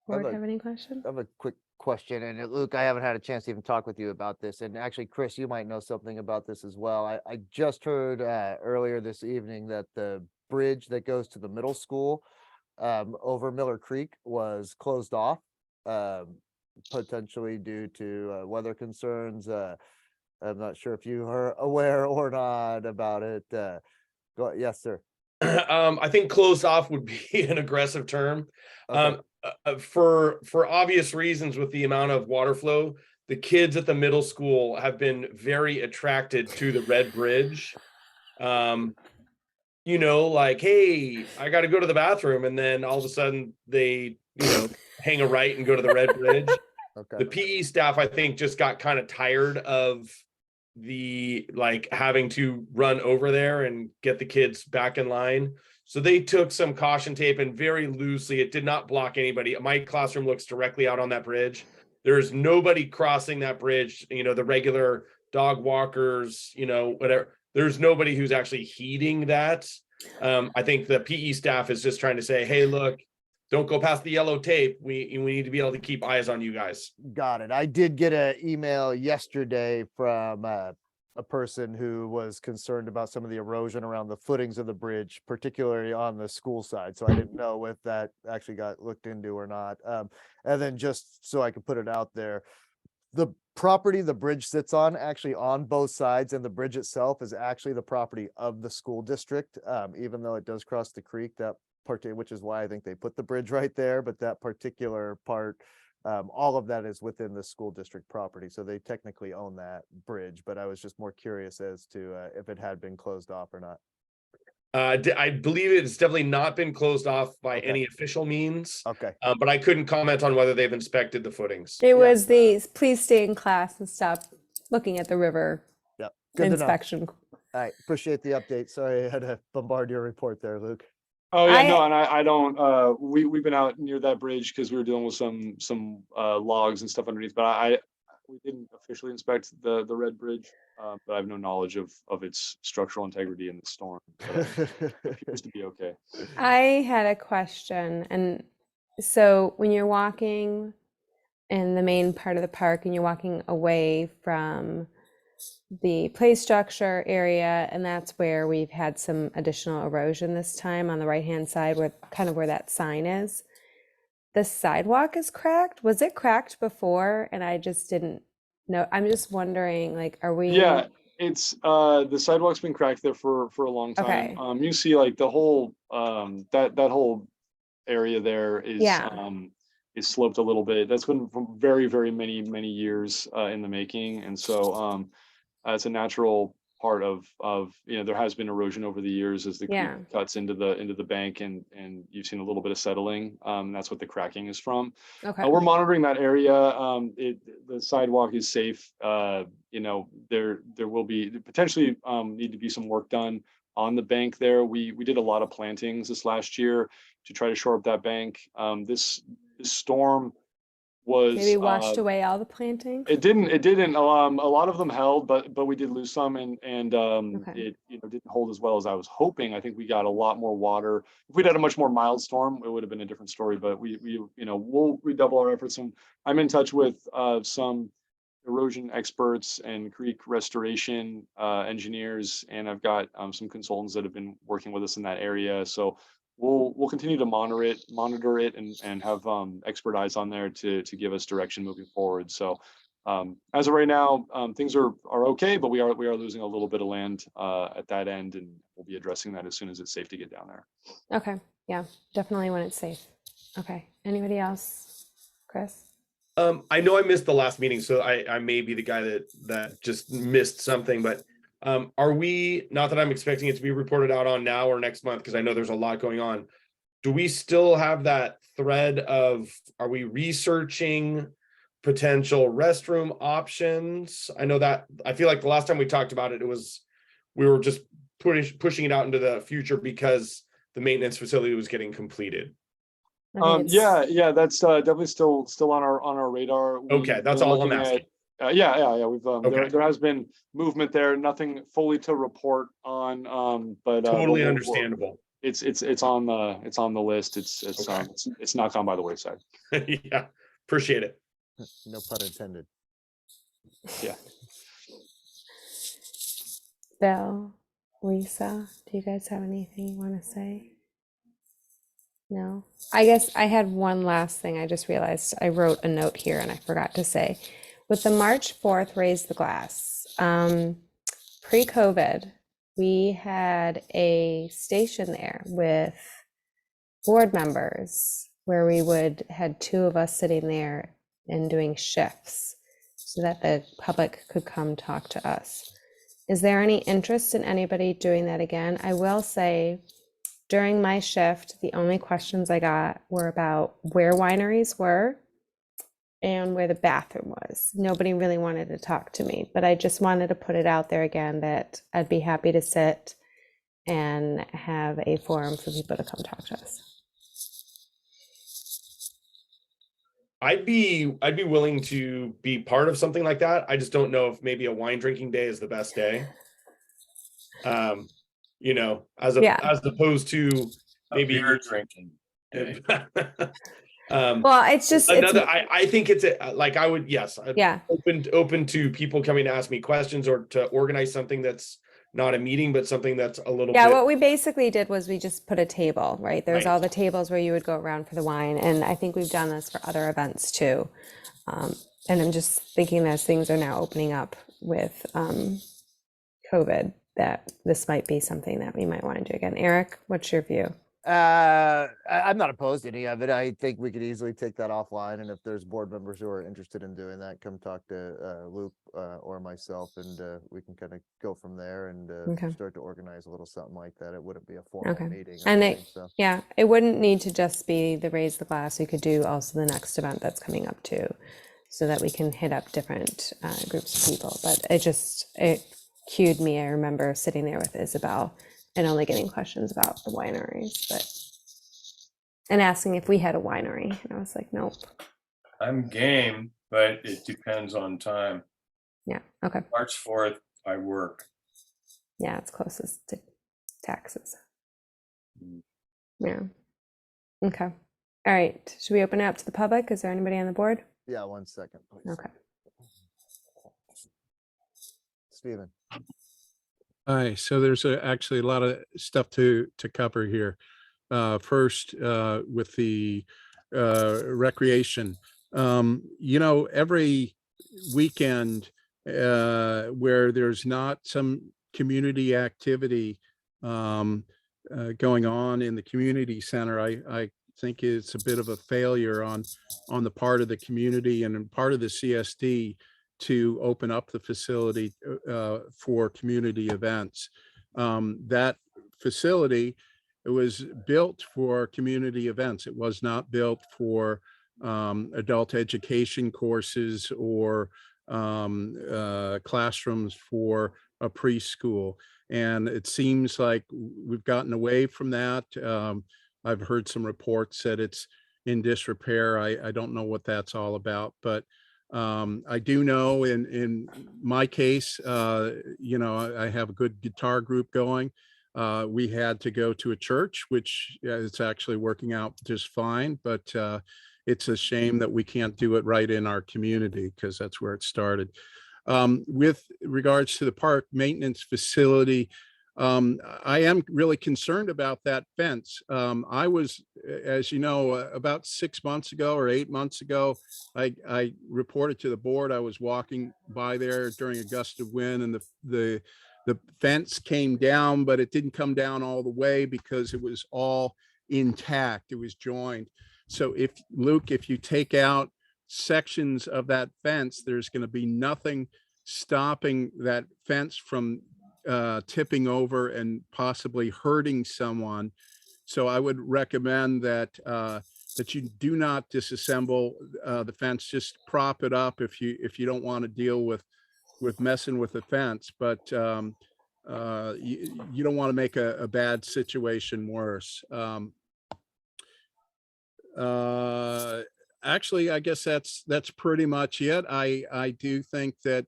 board have any questions? I have a quick question, and Luke, I haven't had a chance to even talk with you about this, and actually, Chris, you might know something about this as well. I just heard earlier this evening that the bridge that goes to the middle school over Miller Creek was closed off, potentially due to weather concerns. I'm not sure if you are aware or not about it. Yes, sir. I think closed off would be an aggressive term. Okay. For obvious reasons, with the amount of water flow, the kids at the middle school have been very attracted to the Red Bridge. Like, hey, I got to go to the bathroom, and then all of a sudden they, hang a right and go to the Red Bridge. Okay. The PE staff, I think, just got kind of tired of the having to run over there and get the kids back in line. So they took some caution tape and very loosely, it did not block anybody. My classroom looks directly out on that bridge. There's nobody crossing that bridge, the regular dog walkers, whatever. There's nobody who's actually heeding that. I think the PE staff is just trying to say, hey, look, don't go past the yellow tape. We need to be able to keep eyes on you guys. Got it. I did get an email yesterday from a person who was concerned about some of the erosion around the footings of the bridge, particularly on the school side. So I didn't know if that actually got looked into or not. And then just so I could put it out there, the property the bridge sits on, actually on both sides, and the bridge itself is actually the property of the school district, even though it does cross the creek, that part, which is why I think they put the bridge right there. But that particular part All of that is within the school district property, so they technically own that bridge, but I was just more curious as to if it had been closed off or not. I believe it's definitely not been closed off by Okay. any official means, Okay, but I couldn't comment on whether they've inspected the footings. It was the please stay in class and stop looking at the river yep, good to know. inspection. All right, appreciate the update. Sorry I had to bombard your report there, Luke. Oh yeah, I- no, and I don't. We've been out near that bridge because we were dealing with some logs and stuff underneath. But we didn't officially inspect the red bridge, but I have no knowledge of its structural integrity in the storm. But it appears to be okay. I had a question, and so when you're walking in the main part of the park and you're walking away from the play structure area, and that's where we've had some additional erosion this time on the right-hand side, where kind of where that sign is. The sidewalk is cracked. Was it cracked before and I just didn't know? I'm just wondering, like, are we? Yeah, it's the sidewalk's been cracked there for a long time. Okay. You see like the whole that whole area there Yeah. is sloped a little bit. That's been from very many years in the making, and so it's a natural part of there has been erosion over the years as the creek Yeah. cuts into the bank, and you've seen a little bit of settling. That's what the cracking is from. Okay. We're monitoring that area. The sidewalk is safe. There will be potentially need to be some work done on the bank there. We did a lot of plantings this last year to try to shore up that bank. This storm was Maybe washed away all the plantings. it didn't. A lot of them held, but we did lose some, and Okay. it didn't hold as well as I was hoping. I think we got a lot more water. If we'd had a much more mild storm, it would have been a different story. But we'll redouble our efforts, and I'm in touch with some erosion experts and creek restoration engineers, and I've got some consultants that have been working with us in that area. So we'll continue to monitor it and have expert eyes on there to give us direction moving forward. So as of right now, things are okay, but we are losing a little bit of land at that end, and we'll be addressing that as soon as it's safe to get down there. Okay. Yeah, definitely when it's safe. Okay. Anybody else? Chris? I know I missed the last meeting, so I may be the guy that just missed something, but are we, not that I'm expecting it to be reported out on now or next month, because I know there's a lot going on. Do we still have that thread of, are we researching potential restroom options? I know that, I feel like the last time we talked about it, we were just pushing it out into the future because the maintenance facility was getting completed. I think it's- Yeah, that's definitely still on our radar. Okay, that's We're all I'm looking asking. Yeah. We've Okay. there has been movement there. Nothing fully to report on, but Totally we'll- understandable. It's on the list. It's not gone by the wayside. Yeah, appreciate it. No pun intended. Yeah. Bill, Lisa, do you guys have anything you want to say? No? I guess I had one last thing. I just realized I wrote a note here and I forgot to say. With the March 4th Raise the Glass, pre-COVID, we had a station there with board members where we had two of us sitting there and doing shifts so that the public could come talk to us. Is there any interest in anybody doing that again? I will say, during my shift, the only questions I got were about where wineries were and where the bathroom was. Nobody really wanted to talk to me, but I just wanted to put it out there again that I'd be happy to sit and have a forum for people to come talk to us. I'd be willing to be part of something like that. I just don't know if maybe a wine drinking day is the best day. As opposed to maybe Beer drinking. Well, it's just I think it's I would, yes, yeah. open to people coming to ask me questions or to organize something that's not a meeting, but something that's a little Yeah, bit. what we basically did was we just put a table, right? There's Right. all the tables where you would go around for the wine. And I think we've done this for other events too. And I'm just thinking as things are now opening up with COVID, that this might be something that we might want to do again. Eric, what's your view? I'm not opposed to any of it. I think we could easily take that offline, and if there's board members who are interested in doing that, come talk to Luke or myself, and we can kind of go from there and Okay. start to organize a little something like that. It wouldn't be a formal Okay. meeting. I And don't they, think so. yeah, it wouldn't need to just be the Raise the Glass. We could do also the next event that's coming up too, so that we can hit up different groups of people. But it cued me. I remember sitting there with Isabel and only getting questions about the wineries, and asking if we had a winery. And I was like, nope. I'm game, but it depends on time. Yeah. Okay. March 4th, I work. Yeah, it's closest to taxes. Mm. Yeah. Okay. All right. Should we open it up to the public? Is there anybody on the board? Yeah, 1 second, please. Okay. Stephen. Hi, so there's actually a lot of stuff to cover here. First, with the recreation, every weekend where there's not some community activity going on in the community center, I think it's a bit of a failure on the part of the community and part of the CSD to open up the facility for community events. That facility, it was built for community events. It was not built for adult education courses or classrooms for a preschool. And it seems like we've gotten away from that. I've heard some reports that it's in disrepair. I don't know what that's all about, but I do know in my case, I have a good guitar group going. We had to go to a church, which it's actually working out just fine, but it's a shame that we can't do it right in our community because that's where it started. With regards to the park maintenance facility, I am really concerned about that fence. I was, as you know, about 6 months ago or 8 months ago, I reported to the board. I was walking by there during a gust of wind, and the fence came down, but it didn't come down all the way because it was all intact. It was joined. So if Luke, if you take out sections of that fence, there's going to be nothing stopping that fence from tipping over and possibly hurting someone. So I would recommend that that you do not disassemble the fence. Just prop it up if you don't want to deal with messing with the fence. But you don't want to make a bad situation worse. Actually, I guess that's pretty much it. I do think that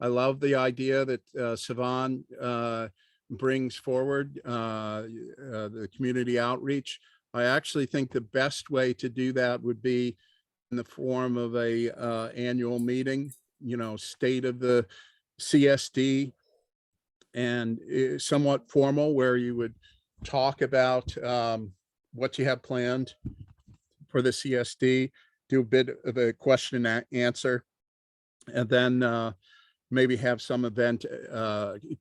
I love the idea that Savan brings forward, the community outreach. I actually think the best way to do that would be in the form of a annual meeting, state of the CSD, and somewhat formal, where you would talk about what you have planned for the CSD, do a bit of a question and answer, and then maybe have some event,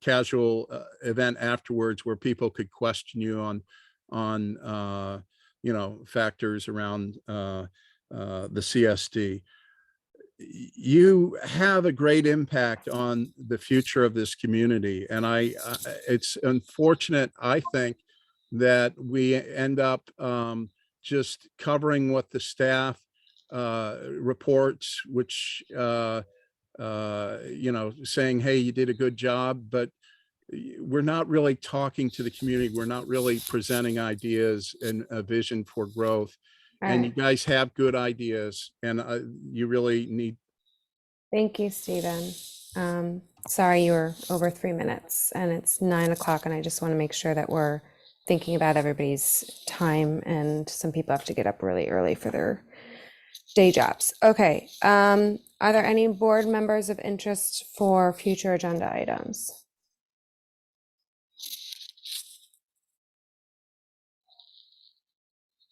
casual event afterwards where people could question you on factors around the CSD. You have a great impact on the future of this community, and it's unfortunate, I think, that we end up just covering what the staff reports, which saying, hey, you did a good job, but we're not really talking to the community. We're not really presenting ideas and a vision for growth. And you guys have good ideas, and you really need. Thank you, Stephen. Sorry you were over 3 minutes, and it's 9 o'clock, and I just want to make sure that we're thinking about everybody's time, and some people have to get up really early for their day jobs. Okay. Are there any board members of interest for future agenda items?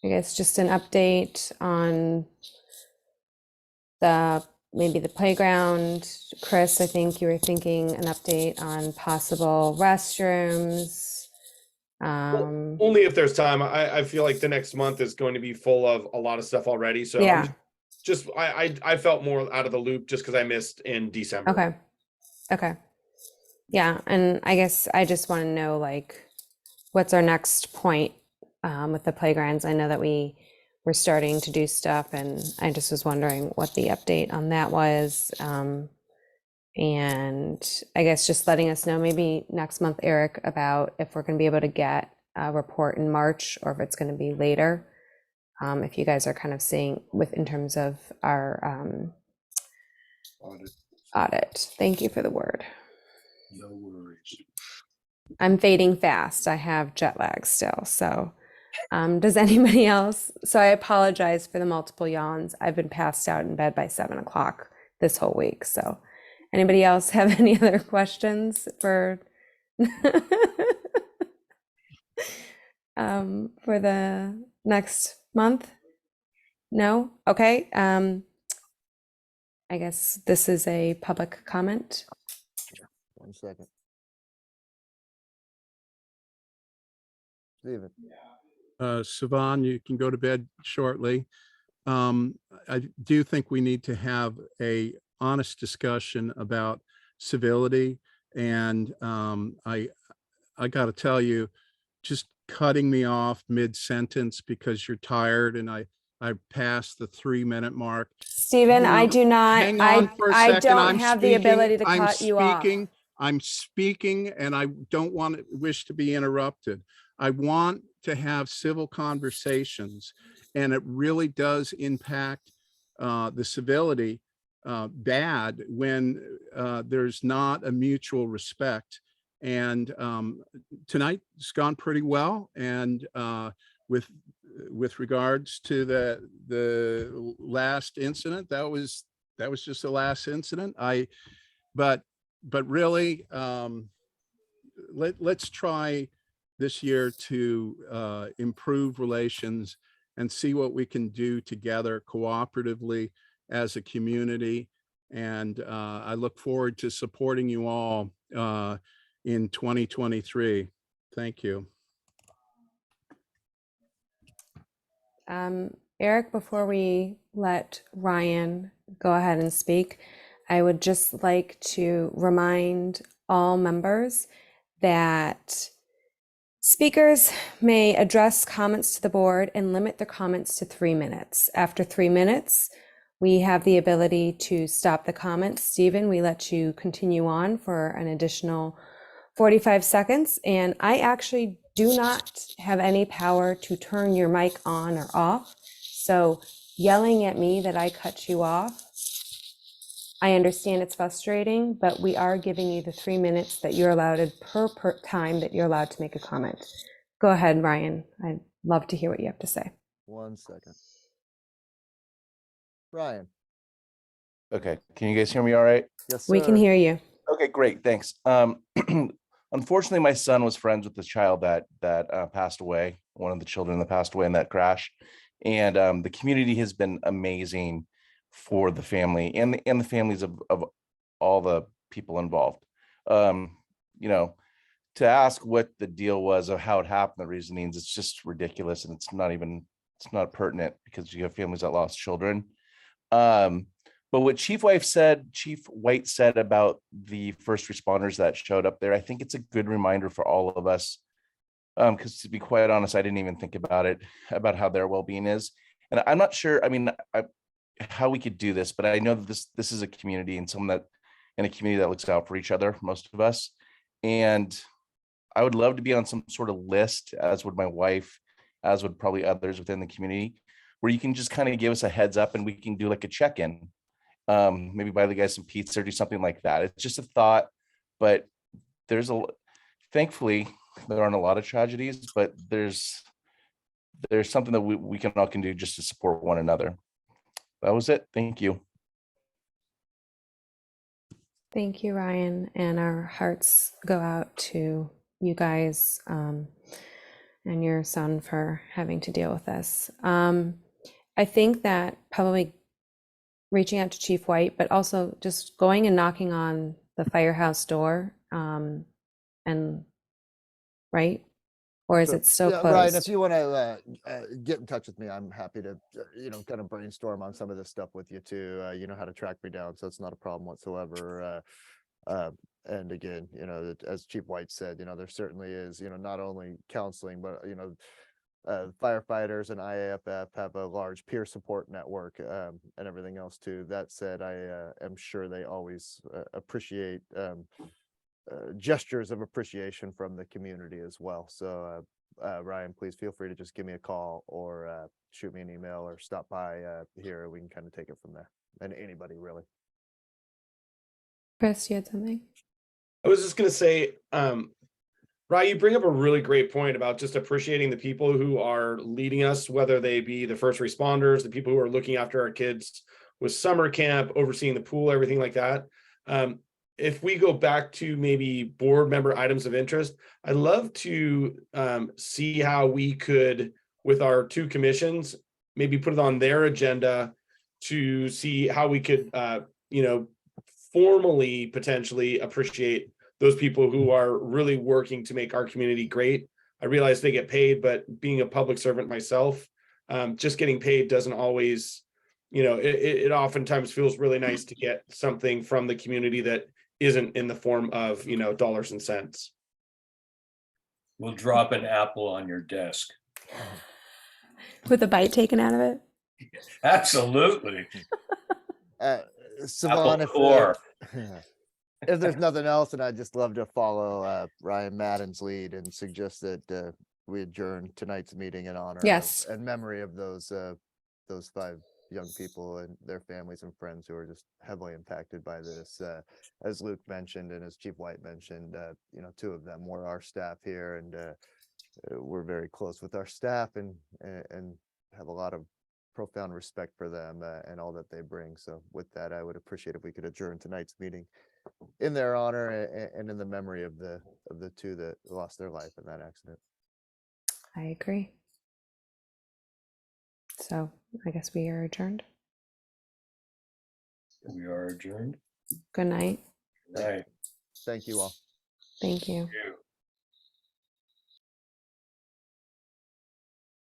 I guess just an update on maybe the playground. Chris, I think you were thinking an update on possible restrooms. Only if there's time. I feel like the next month is going to be full of a lot of stuff already. So Yeah. I felt more out of the loop just because I missed in December. Okay. Okay. Yeah, and I guess I just want to know, like, what's our next point with the playgrounds? I know that we were starting to do stuff, and I just was wondering what the update on that was. And I guess just letting us know maybe next month, Eric, about if we're going to be able to get a report in March or if it's going to be later. If you guys are kind of seeing in terms of our audit. Thank you for the word. No worries. I'm fading fast. I have jet lag still. So does anybody else? So I apologize for the multiple yawns. I've been passed out in bed by 7 o'clock this whole week. So anybody else have any other questions for for the next month? No? Okay. I guess this is a public comment. 1 second. Steven. Siobhan, you can go to bed shortly. I do think we need to have a honest discussion about civility. And I got to tell you, just cutting me off mid-sentence because you're tired and I passed the 3-minute mark. Stephen, I do not. Hang on for a I second. don't I'm have the speaking. ability to cut you off. I'm speaking and I don't wish to be interrupted. I want to have civil conversations, and it really does impact the civility bad when there's not a mutual respect. And tonight's gone pretty well. And with regards to the last incident, that was just the last incident. But really, let's try this year to improve relations and see what we can do together cooperatively as a community. And I look forward to supporting you all in 2023. Thank you. Eric, before we let Ryan go ahead and speak, I would just like to remind all members that speakers may address comments to the board and limit their comments to 3 minutes. After 3 minutes, we have the ability to stop the comments. Stephen, we let you continue on for an additional 45 seconds. And I actually do not have any power to turn your mic on or off. So yelling at me that I cut you off, I understand it's frustrating, but we are giving you the 3 minutes that you're allowed per time that you're allowed to make a comment. Go ahead, Ryan. I'd love to hear what you have to say. 1 second. Ryan. Okay, can you guys hear me all right? Yes, sir. We can hear you. Okay, great, thanks. Unfortunately, my son was friends with the child that passed away, one of the children that passed away in that crash. And the community has been amazing for the family and the families of all the people involved. You know, to ask what the deal was of how it happened, the reasonings, it's just ridiculous, and it's not pertinent because you have families that lost children. But what Chief White said about the first responders that showed up there, I think it's a good reminder for all of us. Because to be quite honest, I didn't even think about it, about how their well-being is. And I'm not sure, how we could do this, but I know that this is a community and in a community that looks out for each other, most of us. And I would love to be on some sort of list, as would my wife, as would probably others within the community, where you can just kind of give us a heads up and we can do like a check-in. Maybe buy the guys some pizza or do something like that. It's just a thought, but thankfully there aren't a lot of tragedies, but there's something that we can all do just to support one another. That was it. Thank you. Thank you, Ryan. And our hearts go out to you guys and your son for having to deal with this. I think that probably reaching out to Chief White, but also just going and knocking on the firehouse door and right, Or is So, it still yeah, Ryan, if closed? you want to get in touch with me, I'm happy to, kind of brainstorm on some of this stuff with you too. You know how to track me down, so it's not a problem whatsoever. And again, as Chief White said, there certainly is, not only counseling, but, firefighters and IAFF have a large peer support network and everything else too. That said, I am sure they always appreciate gestures of appreciation from the community as well. So Ryan, please feel free to just give me a call or shoot me an email or stop by here. We can kind of take it from there. And anybody really. Chris, you had something? I was just gonna say, Ryan, you bring up a really great point about just appreciating the people who are leading us, whether they be the first responders, the people who are looking after our kids with summer camp, overseeing the pool, everything like that. If we go back to maybe board member items of interest, I'd love to see how we could, with our two commissions, maybe put it on their agenda to see how we could, formally potentially appreciate those people who are really working to make our community great. I realize they get paid, but being a public servant myself, just getting paid doesn't always, it oftentimes feels really nice to get something from the community that isn't in the form of, dollars and cents. We'll drop an apple on your desk. With a bite taken out of it? Absolutely. Savon, Apple core. if there's nothing else, and I'd just love to follow Ryan Madden's lead and suggest that we adjourn tonight's meeting in honor Yes. and memory of those 5 young people and their families and friends who are just heavily impacted by this. As Luke mentioned and as Chief White mentioned, 2 of them were our staff here, and we're very close with our staff and have a lot of profound respect for them and all that they bring. So with that, I would appreciate if we could adjourn tonight's meeting in their honor and in the memory of the 2 that lost their life in that accident. I agree. So I guess we are adjourned. We are adjourned. Good night. Right. Thank you all. Thank you. You.